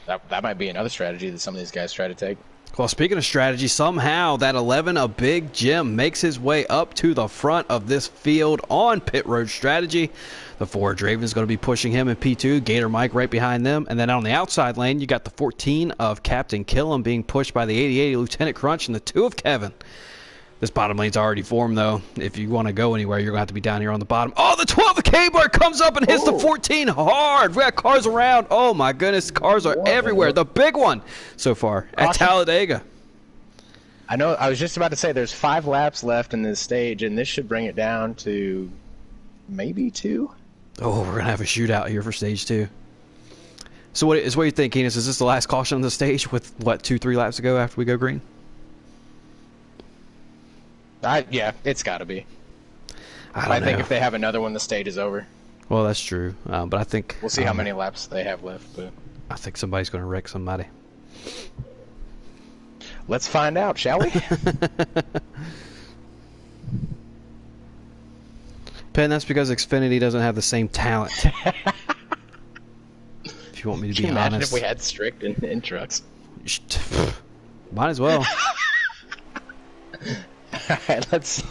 that might be another strategy that some of these guys try to take. Well, speaking of strategy, somehow that 11 a Big Jim makes his way up to the front of this field on pit road strategy. The 4 Draven is going to be pushing him in P2. Gator Mike right behind them. And then on the outside lane, you got the 14 of Captain Killam being pushed by the 8080 Lieutenant Crunch and the 2 of Kevin. This bottom lane's already formed, though. If you want to go anywhere, you're going to have to be down here on the bottom. Oh, the 12 of K-Bar comes up and hits the 14 hard. We got cars around. Oh, my goodness. Cars are everywhere. The big one so far at Talladega. I know. I was just about to say there's 5 laps left in this stage, and this should bring it down to maybe 2. Oh, we're going to have a shootout here for stage 2. So what you think, Enos? Is this the last caution on the stage with, what, 2-3 laps to go after we go green? Yeah, it's got to be. I think if they have another one, the stage is over. Well, that's true. But I think... We'll see how many laps they have left. But I think somebody's going to wreck somebody. Let's find out, shall we? Penn, that's because Xfinity doesn't have the same talent. If you want me to be honest. Can you imagine if we had strict in trucks? Might as well. All right, let's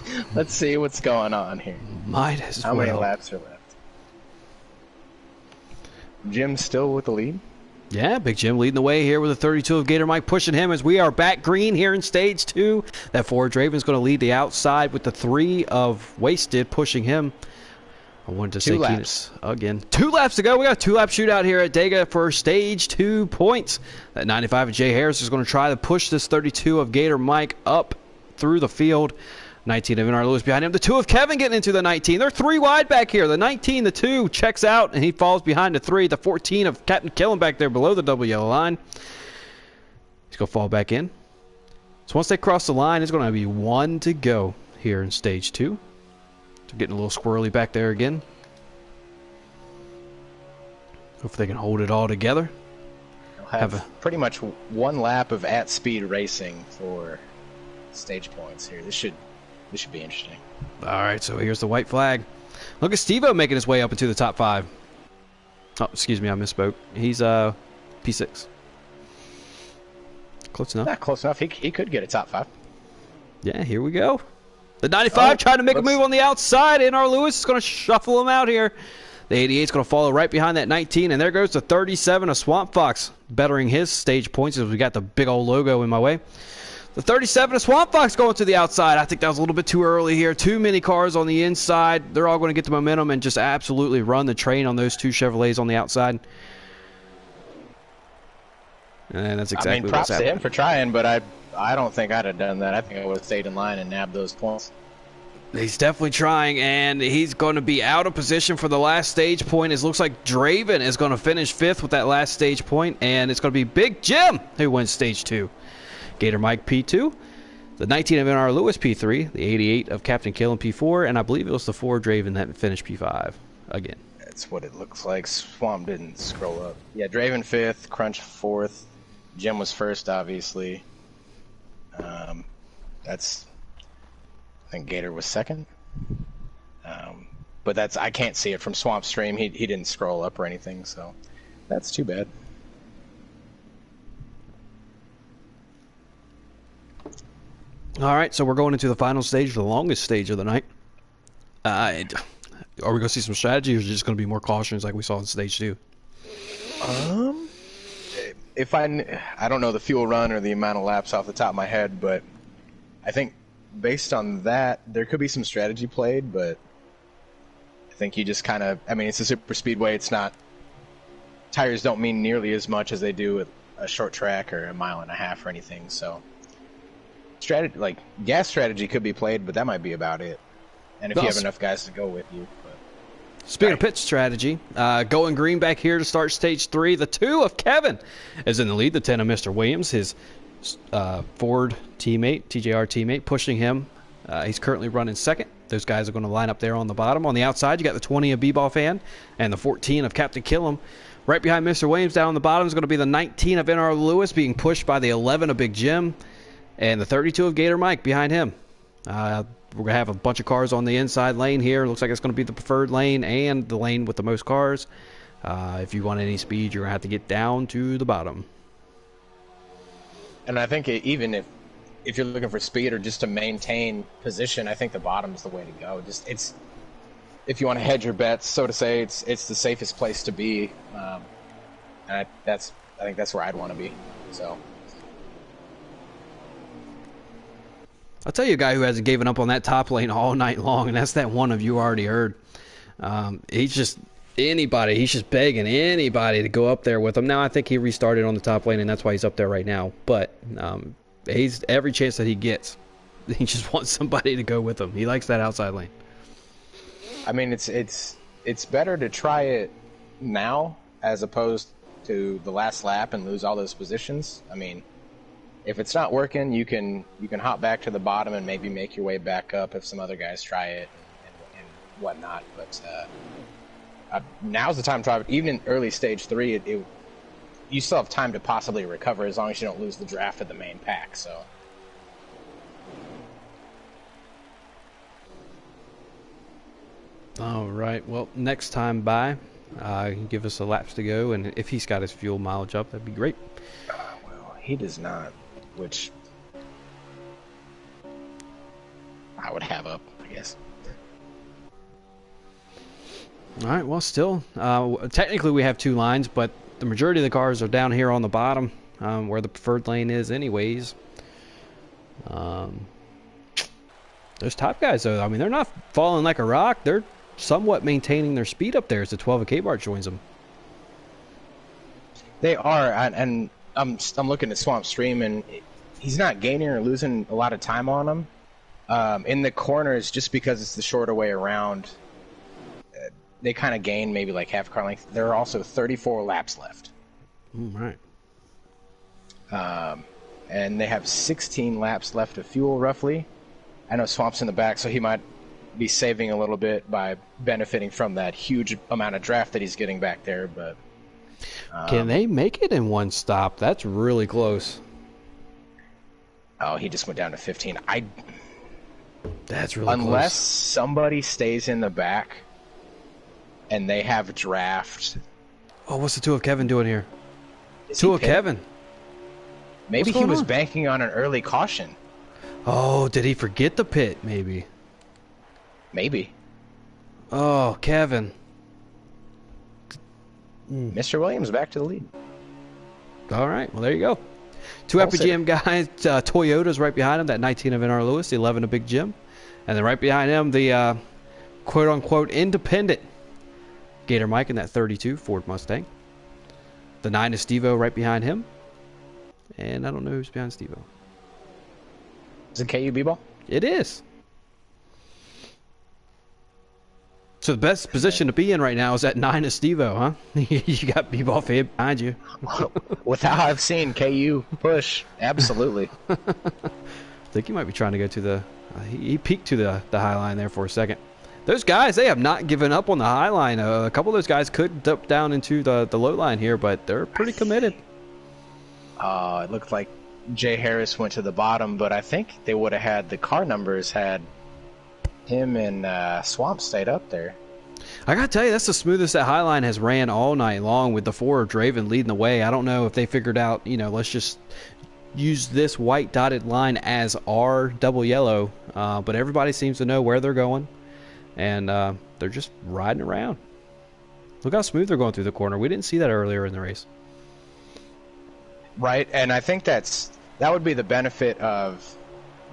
see what's going on here. Might as well. How many laps are left? Jim's still with the lead. Yeah, Big Jim leading the way here with a 32 of Gator Mike pushing him as we are back green here in stage 2. That 4 Draven's going to lead the outside with the 3 of Wasted pushing him. I wanted to say Keenus again. 2 laps to go. We got a 2-lap shootout here at Dega for stage 2 points. That 95 of Jay Harris is going to try to push this 32 of Gator Mike up through the field. 19 of NARL Lewis behind him. The 2 of Kevin getting into the 19. They're 3 wide back here. The 19, the 2 checks out, and he falls behind the 3. The 14 of Captain Killam back there below the double yellow line. He's going to fall back in. So once they cross the line, it's going to be 1 to go here in stage 2. They're getting a little squirrely back there again. Hopefully they can hold it all together. They'll have pretty much 1 lap of at-speed racing for stage points here. This should be interesting. All right, so here's the white flag. Look at Steve-O making his way up into the top 5. Oh, excuse me, I misspoke. He's P6. Close enough. Not close enough. He could get a top 5. Yeah, here we go. The 95 trying to make a move on the outside. NARL Lewis is going to shuffle him out here. The 88 is going to follow right behind that 19, and there goes the 37 of Swamp Fox, bettering his stage points as we got the big old logo in my way. The 37 of Swamp Fox going to the outside. I think that was a little bit too early here. Too many cars on the inside. They're all going to get the momentum and just absolutely run the train on those 2 Chevrolets on the outside. And that's exactly what's props happening. to him for trying, but I don't think I'd have done that. I think I would have stayed in line and nabbed those points. He's definitely trying, and he's going to be out of position for the last stage point. It looks like Draven is going to finish 5th with that last stage point, and it's going to be Big Jim who wins stage 2. Gator Mike P2, the 19 of NARL Lewis P3, the 88 of Captain Killam P4, and I believe it was the 4 Draven that finished P5 again. That's what it looks like. Swamp didn't scroll up. Yeah, Draven 5th, Crunch 4th, Jim was 1st, obviously. I think Gator was 2nd. But I can't see it from Swamp Stream. He didn't scroll up or anything, so that's too bad. All right, so we're going into the final stage, the longest stage of the night. Are we going to see some strategy, or is it just going to be more cautions like we saw in stage 2? I don't know the fuel run or the amount of laps off the top of my head, but I think based on that, there could be some strategy played, but I think you just kind of, it's a super speedway. It's not, tires don't mean nearly as much as they do with a short track or a mile and a half or anything, so strategy, like gas strategy could be played, but that might be about it. And if you have enough guys to go with you. But. Speaking of pit strategy, going green back here to start stage 3. The 2 of Kevin is in the lead. The 10 of Mr. Williams, his Ford teammate, TJR teammate, pushing him. He's currently running 2nd. Those guys are going to line up there on the bottom. On the outside, you got the 20 of B-Ball Fan and the 14 of Captain Killam. Right behind Mr. Williams down on the bottom is going to be the 19 of NARL Lewis being pushed by the 11 of Big Jim. And the 32 of Gator Mike behind him. We're going to have a bunch of cars on the inside lane here. Looks like it's going to be the preferred lane and the lane with the most cars. If you want any speed, you're going to have to get down to the bottom. And I think even if you're looking for speed or just to maintain position, I think the bottom is the way to go. Just if you want to hedge your bets, so to say, it's the safest place to be. And I think that's where I'd want to be. So I'll tell you a guy who hasn't given up on that top lane all night long, and that's that one of you already heard. He's just begging anybody to go up there with him. Now I think he restarted on the top lane, and that's why he's up there right now. But he's every chance that he gets, he just wants somebody to go with him. He likes that outside lane. I mean, it's better to try it now as opposed to the last lap and lose all those positions. I mean, if it's not working, you can hop back to the bottom and maybe make your way back up if some other guys try it and whatnot. But now's the time to try it. Even in early stage 3, you still have time to possibly recover as long as you don't lose the draft of the main pack. So. All right. Well, next time by, give us a laps to go, and if he's got his fuel mileage up, that'd be great. Well, he does not, which I would have up, I guess. All right. Well, still, technically we have 2 lines, but the majority of the cars are down here on the bottom, where the preferred lane is, anyways. Those top guys, though, I mean, they're not falling like a rock. They're somewhat maintaining their speed up there as the 12 of K-Bar joins them. They are, and I'm looking at Swamp Stream, and he's not gaining or losing a lot of time on them. In the corners, just because it's the shorter way around, they kind of gain maybe like half car length. There are also 34 laps left. Right. And they have 16 laps left of fuel, roughly. I know Swamp's in the back, so he might be saving a little bit by benefiting from that huge amount of draft that he's getting back there. But can they make it in one stop? That's really close. Oh, he just went down to 15. That's really unless close. Somebody stays in the back and they have draft. Oh, what's the 2 of Kevin doing here? 2 of Kevin. Maybe he was banking on an early caution. Oh, did he forget the pit, maybe? Maybe. Oh, Kevin. Mr. Williams back to the lead. All right, well, there you go. 2 Epic GM guys. Toyota's right behind him, that 19 of NR Lewis, the 11 of Big Jim. And then right behind him, the quote-unquote independent Gator Mike in that 32 Ford Mustang. The 9 is Steve-O right behind him. And I don't know who's behind Steve-O. Is it KU B-Ball? It is. So the best position to be in right now is that 9 of Steve-O, huh? You got B-Ball fib behind you. With how I've seen KU push, absolutely. I think he might be trying to go to the... he peeked to the high line there for a second. Those guys, they have not given up on the high line. A couple of those guys could dip down into the low line here, but they're pretty committed. It looked like Jay Harris went to the bottom, but I think they would have had the car numbers had him and Swamp stayed up there. I gotta tell you, that's the smoothest that Highline has ran all night long, with the 4 of Draven leading the way. I don't know if they figured out, let's just use this white dotted line as our double yellow, but everybody seems to know where they're going, and they're just riding around. Look how smooth they're going through the corner. We didn't see that earlier in the race. Right, and I think that would be the benefit of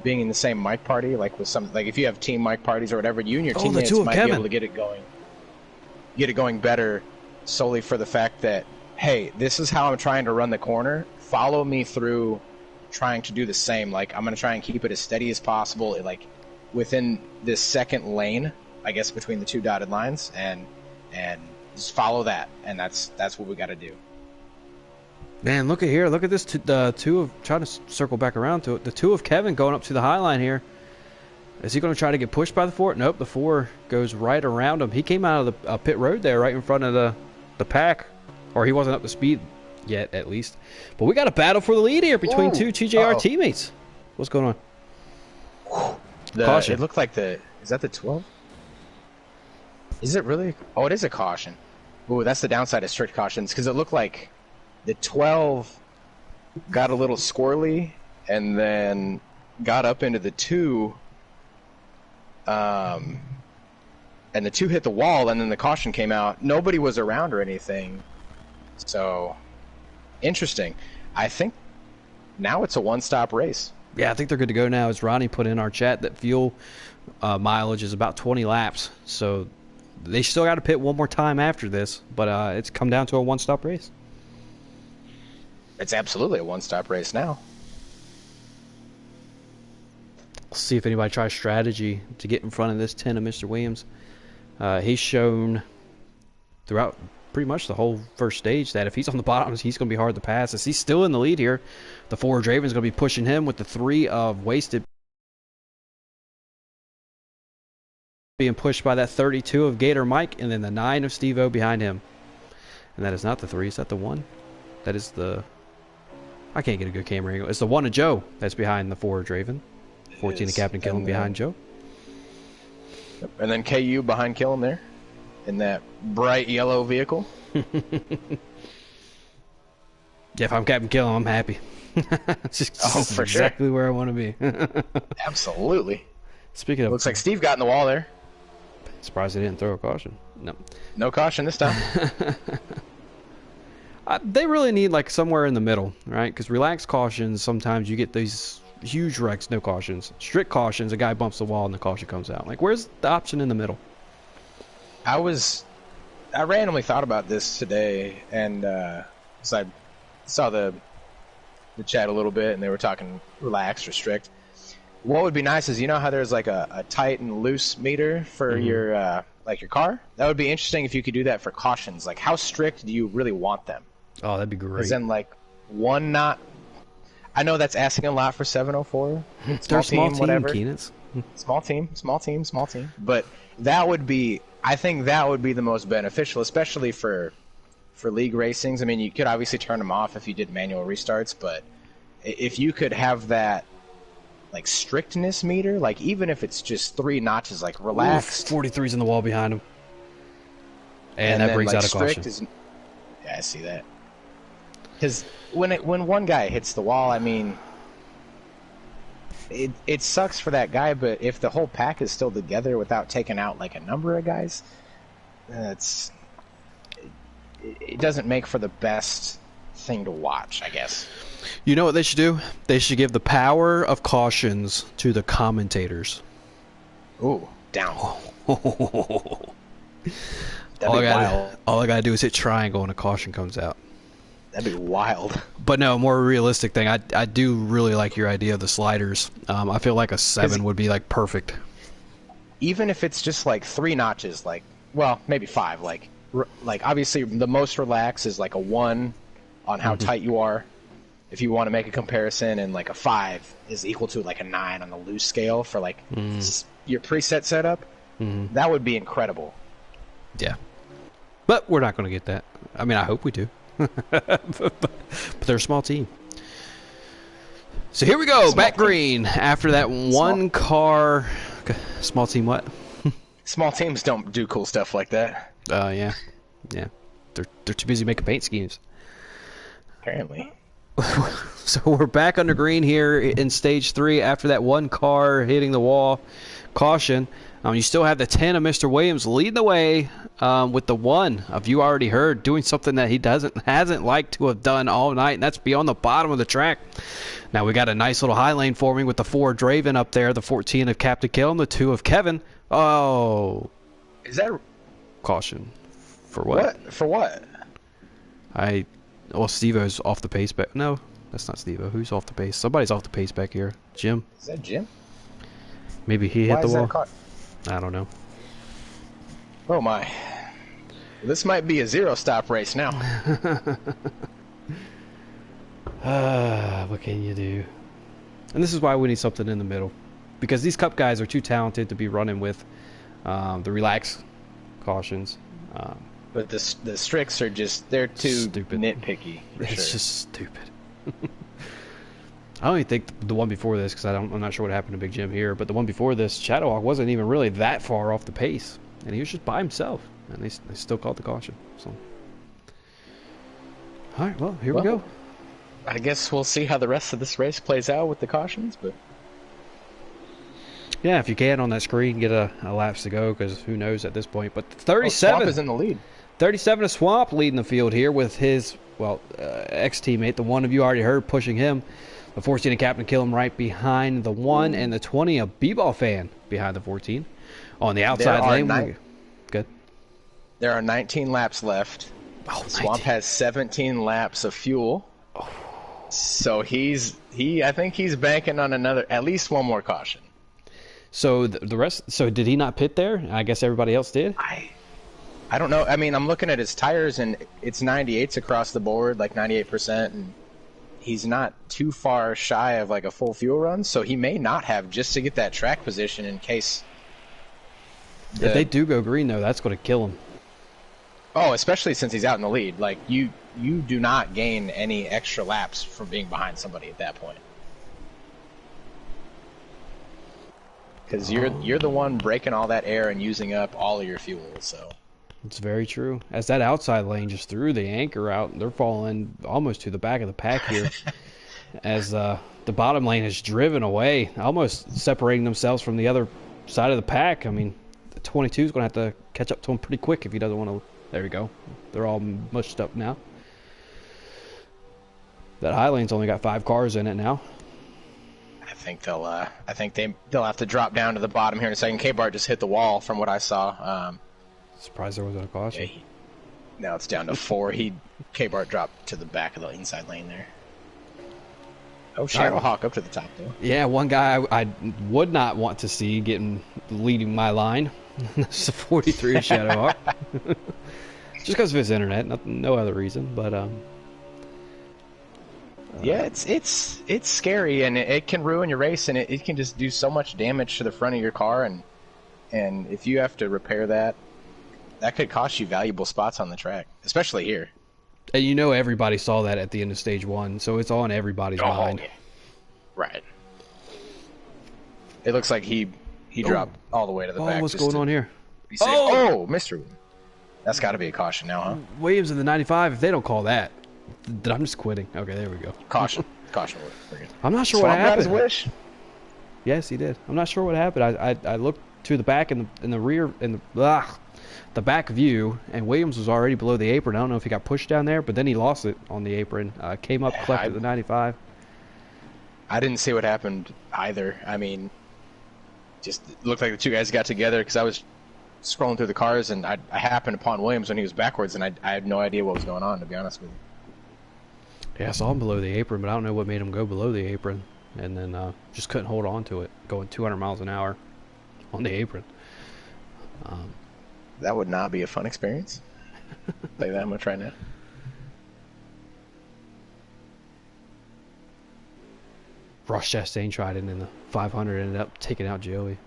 being in the same mic party, like with some, like if you have team mic parties or whatever, you and your teammates might be able to get it going better, solely for the fact that, hey, this is how I'm trying to run the corner. Follow me through trying to do the same. Like, I'm going to try and keep it as steady as possible, like within this second lane, I guess, between the 2 dotted lines, and just follow that, and that's what we got to do. Man, look at here. Look at this. The 2 of, trying to circle back around to it. The 2 of Kevin going up to the high line here. Is he going to try to get pushed by the 4? Nope, the 4 goes right around him. He came out of the pit road there, right in front of the pack. Or he wasn't up to speed yet, at least. But we got a battle for the lead here between 2 TJR teammates. What's going on? Caution. It looked like is that the 12? Is it really? Oh, it is a caution. Ooh, that's the downside of strict cautions, because it looked like the 12 got a little squirrely, and then got up into the 2, and the 2 hit the wall, and then the caution came out. Nobody was around or anything. So, interesting. I think now it's a one-stop race. Yeah, I think they're good to go now. As Ronnie put in our chat, that fuel mileage is about 20 laps. So they still got to pit one more time after this, but it's come down to a one-stop race. It's absolutely a one-stop race now. Let's see if anybody tries strategy to get in front of this 10 of Mr. Williams. He's shown throughout pretty much the whole first stage that if he's on the bottoms, he's going to be hard to pass. As he's still in the lead here, the 4 Draven is going to be pushing him with the 3 of Wasted being pushed by that 32 of Gator Mike, and then the 9 of Steve-O behind him. And that is not the 3. Is that the 1? That is the... I can't get a good camera angle. It's the 1 of Joe that's behind the 4 of Draven. 14 of Captain Killen behind Joe. Yep. And then KU behind Killen there in that bright yellow vehicle. Yeah, if I'm Captain Killen, I'm happy. This is exactly where I want to be. Absolutely. Speaking of... Looks like Steve got in the wall there. Surprised they didn't throw a caution. No. No caution this time. They really need like somewhere in the middle, right? Because relaxed cautions, sometimes you get these huge wrecks, no cautions. Strict cautions, a guy bumps the wall and the caution comes out. Like, where's the option in the middle? I randomly thought about this today, and so I saw the chat a little bit, and they were talking relaxed or strict. What would be nice is, you know how there's like a tight and loose meter for your like your car? That would be interesting if you could do that for cautions. Like, how strict do you really want them? Oh, that'd be great. Because then, like, one knot. I know that's asking a lot for 704. They're a small team, whatever. Keenans. Small team. But that would be, I think that would be the most beneficial, especially for league racings. I mean, you could obviously turn them off if you did manual restarts, but if you could have that, like, strictness meter, like, even if it's just 3 notches, like, relaxed. 43's in the wall behind him. And that then, brings like, out a caution. Yeah, I see that. Because when one guy hits the wall, I mean, it sucks for that guy, but if the whole pack is still together without taking out, like, a number of guys, it doesn't make for the best thing to watch, I guess. You know what they should do? They should give the power of cautions to the commentators. Ooh, down. all I gotta do is hit triangle and a caution comes out. That'd be wild. But no, a more realistic thing. I do really like your idea of the sliders. I feel like a 7 would be like perfect. Even if it's just like 3 notches, like, well, maybe 5. Like obviously the most relaxed is like a 1 on how tight you are. If you want to make a comparison, and like a 5 is equal to like a 9 on the loose scale for like your preset setup, that would be incredible. Yeah. But we're not going to get that. I mean, I hope we do. but they're a small team. So here we go, back green. After that one car... Small team what? Small teams don't do cool stuff like that. Yeah. Yeah. They're too busy making paint schemes. Apparently. So we're back under green here in stage 3 after that one car hitting the wall. Caution. You still have the 10 of Mr. Williams leading the way with the 1 of You Already Heard doing something that he hasn't liked to have done all night, and that's be on the bottom of the track. Now we got a nice little high lane forming with the 4 Draven up there, the 14 of Captain Kill, and the 2 of Kevin. Oh. Is that... Caution. For what? For what? Well, Steve-O's off the pace back. No, that's not Steve-O. Who's off the pace? Somebody's off the pace back here. Jim? Is that Jim? Maybe he hit the wall. I don't know. Oh my. This might be a 0-stop race now. What can you do? And this is why we need something in the middle. Because these cup guys are too talented to be running with the relaxed cautions. But the stricts are just, they're too stupid. Nitpicky. It's just stupid. I don't even think the one before this, because I'm not sure what happened to Big Jim here, but the one before this, Shadowhawk wasn't even really that far off the pace. And he was just by himself. And they still called the caution. So. Alright, well, here we go. I guess we'll see how the rest of this race plays out with the cautions, but Yeah, if you can on that screen, get a laps to go, because who knows at this point. But Swamp 37, is in the lead. 37 to Swamp leading the field here with his, well, ex-teammate, the one of you already heard, pushing him. The 14 of Captain Kill him right behind the 1, and the 20 of B-Ball Fan behind the 14. On the outside lane, good. There are 19 laps left. Oh, Swamp has 17 laps of fuel. Oh. So I think he's banking on at least one more caution. So the rest. So did he not pit there? I guess everybody else did. I don't know. I mean, I'm looking at his tires, and it's 98s across the board, like 98%, and he's not too far shy of like a full fuel run. So he may not have, just to get that track position in case. If they do go green, though, that's going to kill him. Oh, especially since he's out in the lead. Like you do not gain any extra laps from being behind somebody at that point. Because you're the one breaking all that air and using up all of your fuel, so. It's very true. As that outside lane just threw the anchor out, they're falling almost to the back of the pack here. As the bottom lane is driven away, almost separating themselves from the other side of the pack. I mean, the 22 is going to have to catch up to him pretty quick if he doesn't want to. There you go. They're all mushed up now. That high lane's only got 5 cars in it now. I think they'll have to drop down to the bottom here in a second. K-Bart just hit the wall from what I saw. Surprised there wasn't a caution. Yeah, now it's down to 4. K-Bart dropped to the back of the inside lane there. Oh, Shadowhawk up to the top though. Yeah, one guy I would not want to see leading my line. That's the 43 Shadowhawk. Just because of his internet, no other reason. But yeah, it's scary, and it can ruin your race, and it can just do so much damage to the front of your car, and if you have to repair that could cost you valuable spots on the track, especially here. And you know everybody saw that at the end of stage 1, so it's on everybody's mind. Yeah. Right. It looks like he dropped all the way to the back. What's going on here? Mr. That's got to be a caution now, huh? Williams in the 95, if they don't call that, then I'm just quitting. Okay, there we go. Caution. I'm not sure what happened. Swamp got his wish? Yes, he did. I'm not sure what happened. I looked to the back in the rear, in the back view, and Williams was already below the apron. I don't know if he got pushed down there, but then he lost it on the apron. Came up, collected the 95. I didn't see what happened either. I mean, just looked like the two guys got together, because I was scrolling through the cars, and I happened upon Williams when he was backwards, and I had no idea what was going on, to be honest with you. Yeah, I saw him below the apron, but I don't know what made him go below the apron, and then just couldn't hold on to it, going 200 miles an hour on the apron. That would not be a fun experience. I'll tell you that much right now. Ross Chastain tried it in the 500, ended up taking out Joey.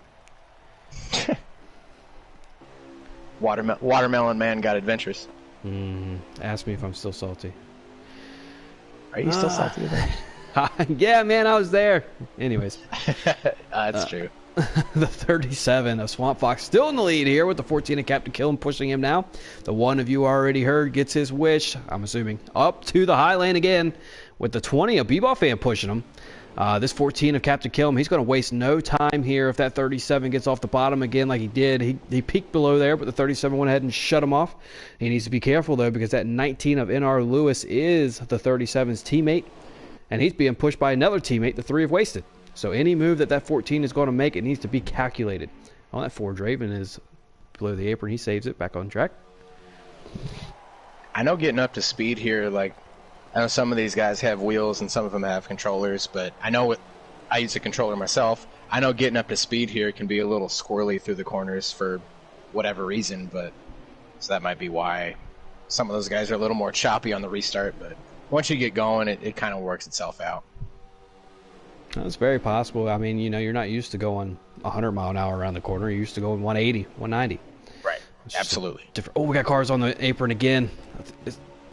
Watermelon man got adventurous. Ask me if I'm still salty. Are you still salty with that? Yeah, man, I was there. Anyways. That's true. The 37 of Swamp Fox still in the lead here with the 14 of Captain Kill pushing him now. The one of you already heard gets his wish, I'm assuming, up to the high lane again with the 20 of B-Ball Fan pushing him. This 14 of Captain Kill he's going to waste no time here if that 37 gets off the bottom again like he did. He peaked below there, but the 37 went ahead and shut him off. He needs to be careful, though, because that 19 of NR Lewis is the 37's teammate, and he's being pushed by another teammate, the 3 of Wasted. So any move that 14 is going to make, it needs to be calculated. On that 4, Draven is below the apron. He saves it, back on track. I know getting up to speed here, like, I know some of these guys have wheels and some of them have controllers, but I know I use a controller myself. I know getting up to speed here can be a little squirrely through the corners for whatever reason, but so that might be why some of those guys are a little more choppy on the restart, but once you get going, it kind of works itself out. That's very possible. I mean, you know, you're not used to going 100 mile an hour around the corner. You're used to going 180, 190. Right. Absolutely. Different. Oh, we got cars on the apron again.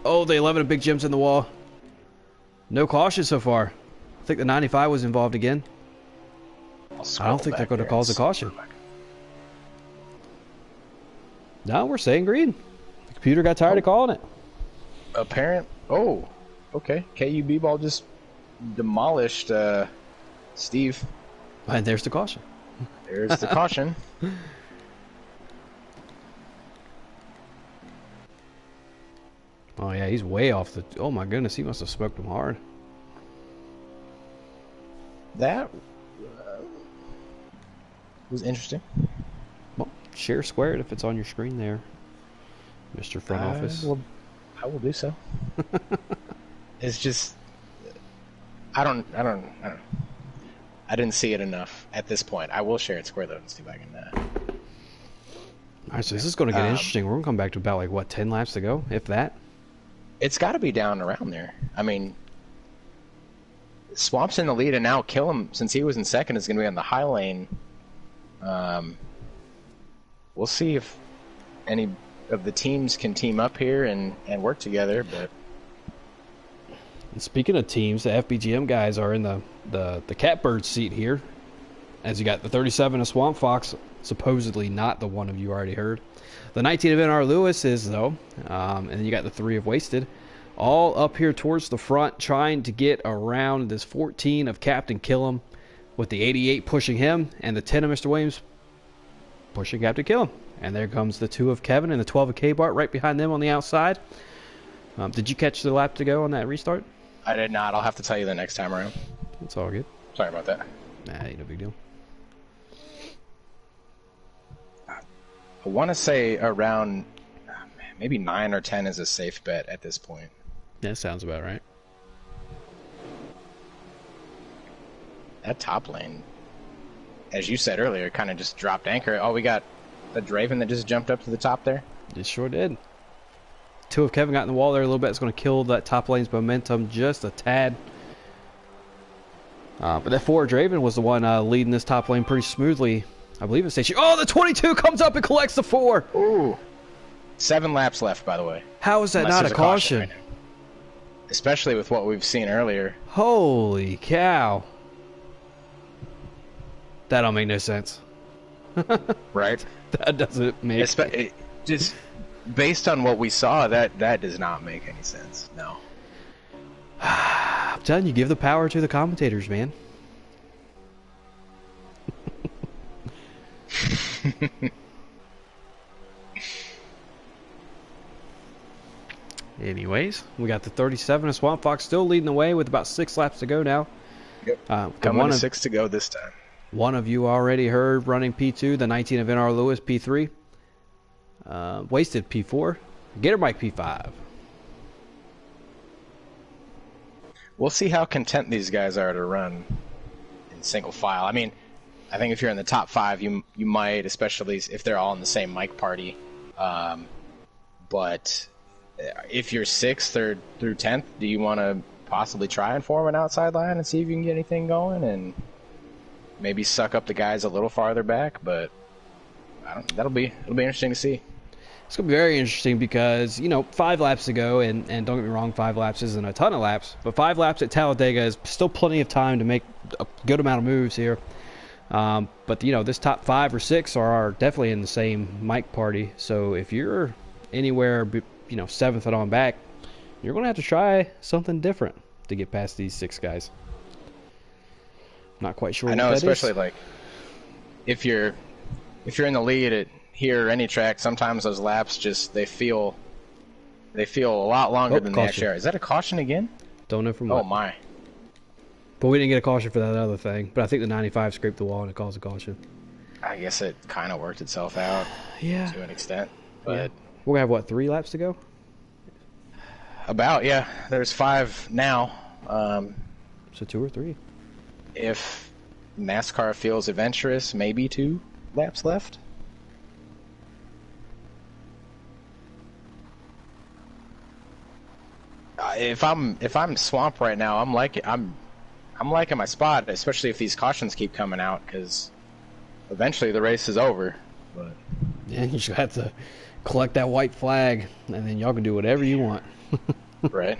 Oh, the 11 of Big Jim's in the wall. No caution so far. I think the 95 was involved again. I don't think they're going to cause a caution. No, we're saying green. The computer got tired of calling it. Apparent. Oh, okay. KUB ball just demolished Steve. And there's the caution. There's the caution. Oh yeah, he's way off the. Oh my goodness, he must have smoked him hard. That was interesting. Well, share squared if it's on your screen there, Mr. Front Office. I will do so. It's just, I didn't see it enough at this point. I will share it square though and see if I can. All right, so this is going to get interesting. We're going to come back to about like what 10 laps to go, if that. It's got to be down around there. I mean, Swamp's in the lead, and now Killam, since he was in second, is going to be on the high lane. We'll see if any of the teams can team up here and work together. But and speaking of teams, the FBGM guys are in the catbird seat here, as you got the 37 of Swamp Fox, supposedly not the one of you already heard. The 19 of NR Lewis is, though, and then you got the 3 of Wasted, all up here towards the front, trying to get around this 14 of Captain Killam, with the 88 pushing him, and the 10 of Mr. Williams pushing Captain Killam. And there comes the 2 of Kevin and the 12 of K-Bart right behind them on the outside. Did you catch the lap to go on that restart? I did not. I'll have to tell you the next time around. It's all good. Sorry about that. Nah, ain't no big deal. I want to say around maybe 9 or 10 is a safe bet at this point. Yeah, sounds about right. That top lane, as you said earlier, kind of just dropped anchor. Oh, we got the Draven that just jumped up to the top there. It sure did. 2 of Kevin got in the wall there a little bit. It's going to kill that top lane's momentum just a tad. But that 4 of Draven was the one leading this top lane pretty smoothly. I believe it's station. Oh, the 22 comes up and collects the 4. Ooh. 7 laps left, by the way. How is that not a caution? Right, especially with what we've seen earlier. Holy cow. That don't make no sense. Right? That doesn't make just based on what we saw, that does not make any sense. No. I'm telling you, give the power to the commentators, man. Anyways, we got the 37 of Swamp Fox still leading the way with about 6 laps to go now. Yep. Coming to 6 to go this time. One of you already heard running P2, the 19 of NR Lewis P3. Wasted P4. Gator Mike P5. We'll see how content these guys are to run in single file. I mean, I think if you're in the top 5, you might, especially if they're all in the same mic party. But if you're 6th through 10th, do you want to possibly try and form an outside line and see if you can get anything going and maybe suck up the guys a little farther back? But it'll be interesting to see. It's going to be very interesting because, 5 laps to go, and don't get me wrong, 5 laps isn't a ton of laps, but 5 laps at Talladega is still plenty of time to make a good amount of moves here. But, this top 5 or 6 are definitely in the same mic party, so if you're anywhere, 7th and on back, you're going to have to try something different to get past these 6 guys. Not quite sure. I know, especially like if you're in the lead at here or any track, sometimes those laps just they feel a lot longer than they actually are. Is that a caution again? Don't know from what. Oh my! But we didn't get a caution for that other thing. But I think the 95 scraped the wall and it caused a caution. I guess it kind of worked itself out. Yeah. To an extent, but yeah. We're gonna have what, 3 laps to go? About, yeah. There's 5 now. So 2 or 3. If NASCAR feels adventurous, maybe 2 laps left. If I'm Swamp right now, I'm liking my spot, especially if these cautions keep coming out, because eventually the race is over. But yeah, you should have to collect that white flag, and then y'all can do whatever you want. Right.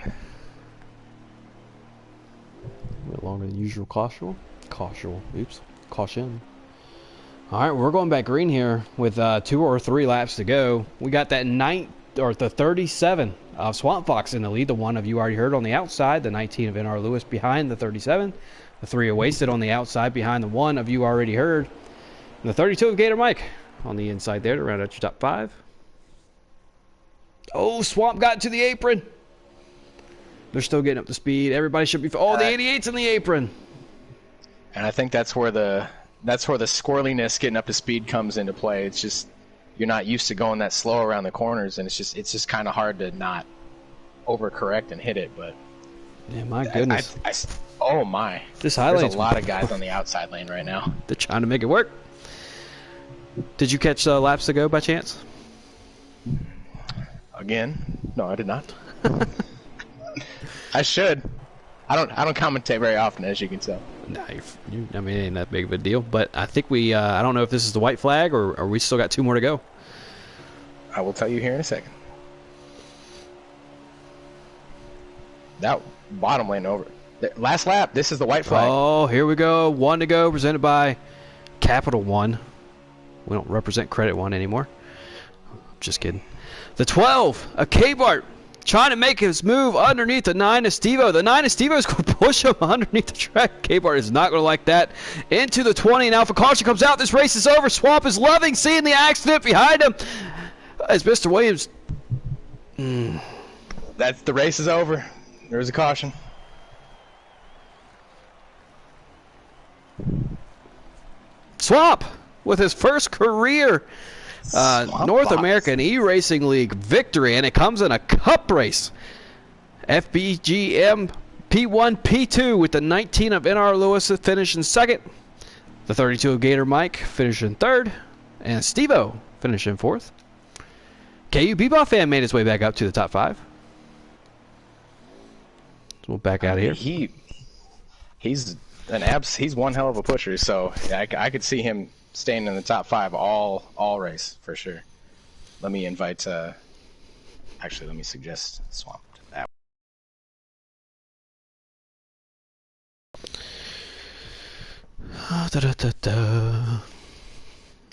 A bit longer than usual. Caution. Oops. Caution. All right, we're going back green here with 2 or 3 laps to go. We got that the 37 Swamp Fox in the lead. The 1 of you already heard on the outside. The 19 of NR Lewis behind the 37. The 3 of Wasted on the outside behind the 1 of you already heard. And the 32 of Gator Mike on the inside there to round out your top 5. Oh, Swamp got to the apron. They're still getting up to speed. Everybody should be... Oh, the 88's in the apron. And I think that's where the squirreliness getting up to speed comes into play. It's just you're not used to going that slow around the corners, and it's just kind of hard to not overcorrect and hit it. But yeah, my goodness. Oh my! This highlights. There's a lot of guys on the outside lane right now. They're trying to make it work. Did you catch laps to go by chance? Again? No, I did not. I should. I don't commentate very often, as you can tell. Nah, I mean, it ain't that big of a deal. But I think I don't know if this is the white flag or we still got 2 more to go. I will tell you here in a second. That bottom lane over. Last lap, this is the white flag. Oh, here we go. 1 to go, presented by Capital One. We don't represent Credit One anymore. Just kidding. The 12, a K-Bart, trying to make his move underneath the 9 of Stevo. The 9 of Stevo is going to push him underneath the track. K-Bart is not going to like that. Into the 20, and Alpha Caution comes out. This race is over. Swamp is loving seeing the accident behind him as Mr. Williams. That's the race is over. There's a caution. Swamp with his first career North American eRacing League victory, and it comes in a cup race. FBGM P1, P2 with the 19 of NR Lewis finishing second. The 32 of Gator Mike finishing third. And Stevo finishing fourth. KU Bebop fan made his way back up to the top 5. So we'll back out of here. He's one hell of a pusher, so I could see him staying in the top 5 all race for sure. Let me invite. Actually, let me suggest Swamp to that.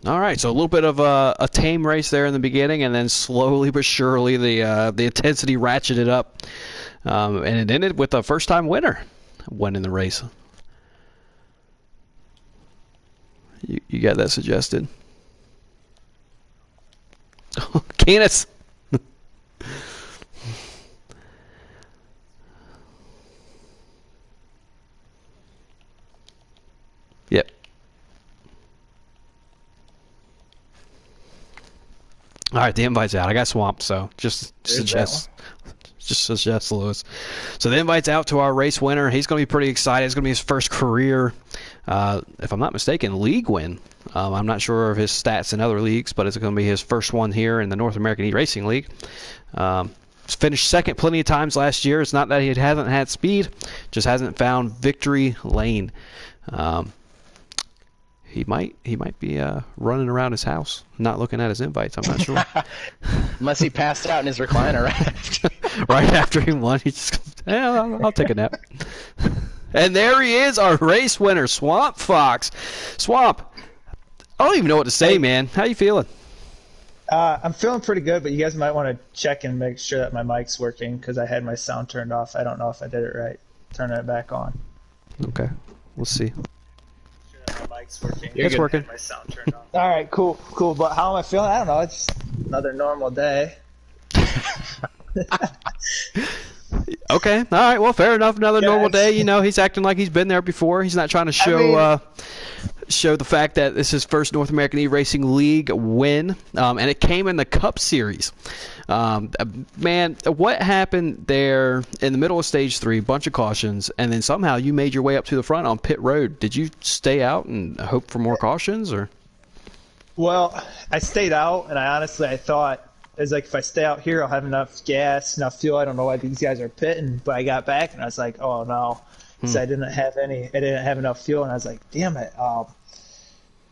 All right, so a little bit of a tame race there in the beginning, and then slowly but surely the intensity ratcheted up, and it ended with a first-time winner winning the race. You got that suggested? Canis. Yep. All right, the invite's out. I got swamped, so just suggest Lewis. So the invite's out to our race winner. He's going to be pretty excited. It's going to be his first career, if I'm not mistaken, league win. I'm not sure of his stats in other leagues, but it's going to be his first one here in the North American eRacing League. Finished second plenty of times last year. It's not that he hasn't had speed, just hasn't found victory lane. He might be running around his house, not looking at his invites. I'm not sure. Unless he passed out in his recliner right after he won, he just I'll take a nap. And there he is, our race winner, Swamp Fox. Swamp, I don't even know what to say, man. How you feeling? I'm feeling pretty good, but you guys might want to check and make sure that my mic's working because I had my sound turned off. I don't know if I did it right. Turning it back on. Okay, we'll see. My mic's working. It's working. My sound turned off. All right, cool. But how am I feeling? I don't know. It's another normal day. Okay. All right. Well, fair enough. Another normal day. You know, he's acting like he's been there before. He's not trying to show show the fact that this is his first North American eRacing League win, and it came in the Cup Series. Man, what happened there in the middle of Stage 3, bunch of cautions, and then somehow you made your way up to the front on pit road. Did you stay out and hope for more cautions, or? Well, I stayed out, and I thought, it's like if I stay out here, I'll have enough gas, enough fuel. I don't know why these guys are pitting, but I got back, and I was like, oh, no. So I didn't have enough fuel, and I was like, damn it. Yeah,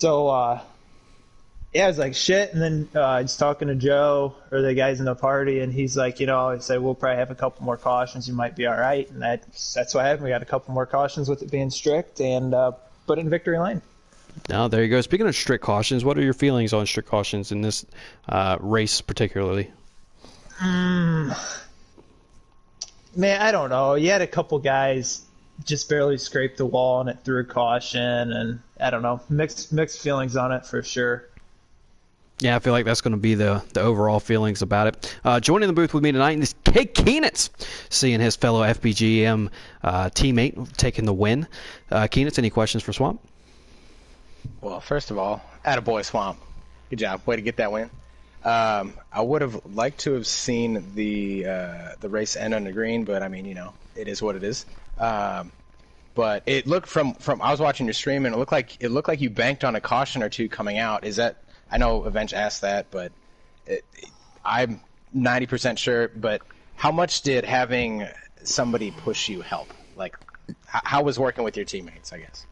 I was like, shit. And then I was talking to Joe or the guys in the party, and he's like, he said, we'll probably have a couple more cautions. You might be all right. And that's what happened. We got a couple more cautions with it being strict and put in victory lane. Now, there you go. Speaking of strict cautions, what are your feelings on strict cautions in this race particularly? Man, I don't know. You had a couple guys just barely scraped the wall and it threw a caution, and I don't know. Mixed feelings on it for sure. Yeah, I feel like that's going to be the overall feelings about it. Joining the booth with me tonight is Kate Keenitz, seeing his fellow FBGM teammate taking the win. Keenitz, any questions for Swamp? Well, first of all, attaboy Swamp. Good job. Way to get that win. I would have liked to have seen the race end on the green, but I mean, you know, it is what it is. But it looked from I was watching your stream, and it looked like you banked on a caution or two coming out. Is that? I know Avenge asked that, but I'm 90% sure. But how much did having somebody push you help? Like, how was working with your teammates, I guess?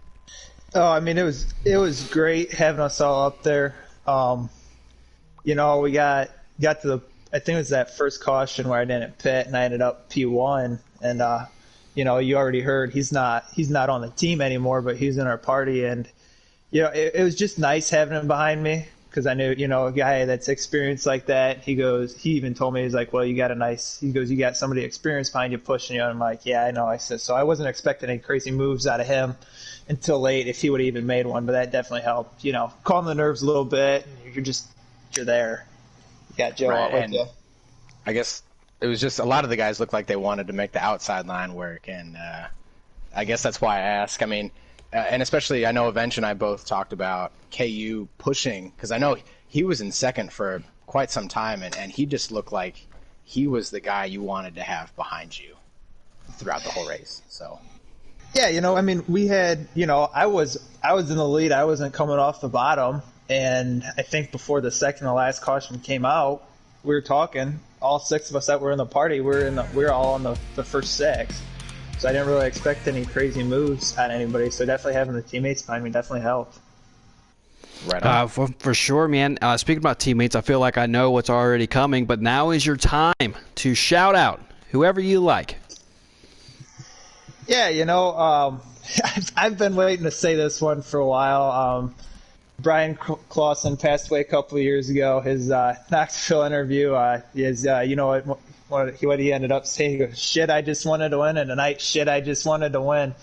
Oh, I mean, it was great having us all up there. You know, we got to the, I think it was that first caution where I didn't pit and I ended up P1, and you know, you already heard he's not on the team anymore, but he's in our party, and you know, it was just nice having him behind me, because I knew, you know, a guy that's experienced like that. He even told me, he's like, well, you got somebody experienced behind you pushing you, and I'm like, yeah, I know. I said, so I wasn't expecting any crazy moves out of him until late, if he would have even made one, but that definitely helped, you know, calm the nerves a little bit. You're there. You got Joe out with you. I guess it was just a lot of the guys looked like they wanted to make the outside line work, and I guess that's why I ask. I mean, and especially I know Avenge and I both talked about KU pushing, because I know he was in second for quite some time, and he just looked like he was the guy you wanted to have behind you throughout the whole race. So. Yeah, you know, I mean, we had, you know, I was in the lead. I wasn't coming off the bottom. And I think before the second to last caution came out, we were talking. All six of us that were in the party, we were all on the first six. So I didn't really expect any crazy moves at anybody. So definitely having the teammates behind me definitely helped. Right on. For sure, man. Speaking about teammates, I feel like I know what's already coming, but now is your time to shout out whoever you like. Yeah, you know, I've been waiting to say this one for a while. Brian Clausen passed away a couple of years ago. His Knoxville interview is, you know what he ended up saying? He goes, shit, I just wanted to win, and tonight, shit, I just wanted to win.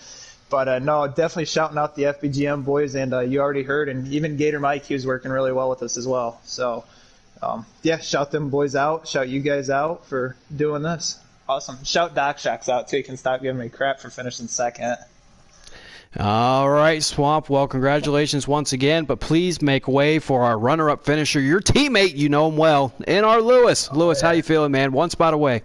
But no, definitely shouting out the FBGM boys, and you already heard, and even Gator Mike, he was working really well with us as well. So, yeah, shout them boys out, shout you guys out for doing this. Awesome. Shout Doc Shocks out, too. He can stop giving me crap for finishing second. All right, Swamp. Well, congratulations once again, but please make way for our runner-up finisher, your teammate, you know him well, NARL Lewis. Lewis, how you feeling, man? One spot away.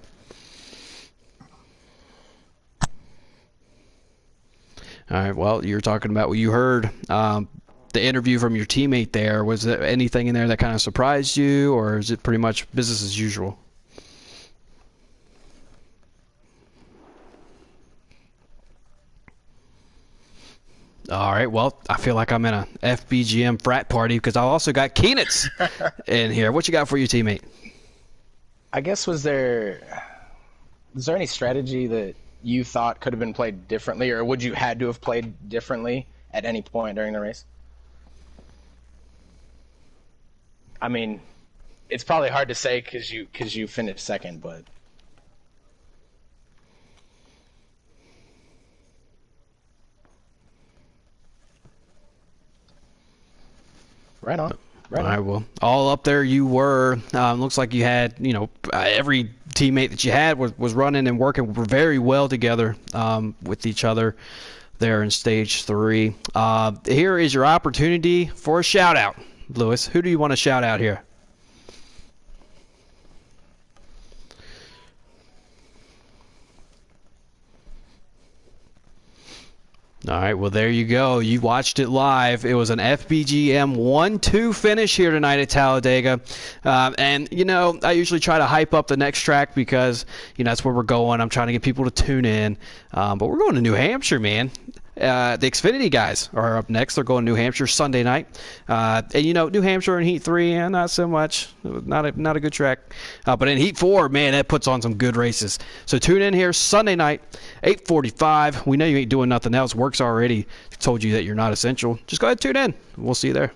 All right, well, you're talking about what you heard. The interview from your teammate there, was there anything in there that kind of surprised you, or is it pretty much business as usual? All right, well, I feel like I'm in a FBGM frat party because I also got Keenitz in here. What you got for your teammate? I guess was there any strategy that you thought could have been played differently, or would you had to have played differently at any point during the race? I mean, it's probably hard to say because you finished second, but. Right on. Right on. All right, well, all up there you were. Looks like you had, you know, every teammate that you had was running and working very well together with each other there in stage 3. Here is your opportunity for a shout-out. Lewis, who do you want to shout out here? All right, well, there you go. You watched it live. It was an FBGM 1-2 finish here tonight at Talladega. And, you know, I usually try to hype up the next track because, you know, that's where we're going. I'm trying to get people to tune in. But we're going to New Hampshire, man. The Xfinity guys are up next. They're going to New Hampshire Sunday night. And, you know, New Hampshire in Heat 3, not so much. Not a good track. But in Heat 4, man, that puts on some good races. So tune in here Sunday night, 8:45. We know you ain't doing nothing else. Work's already told you that you're not essential. Just go ahead and tune in. We'll see you there.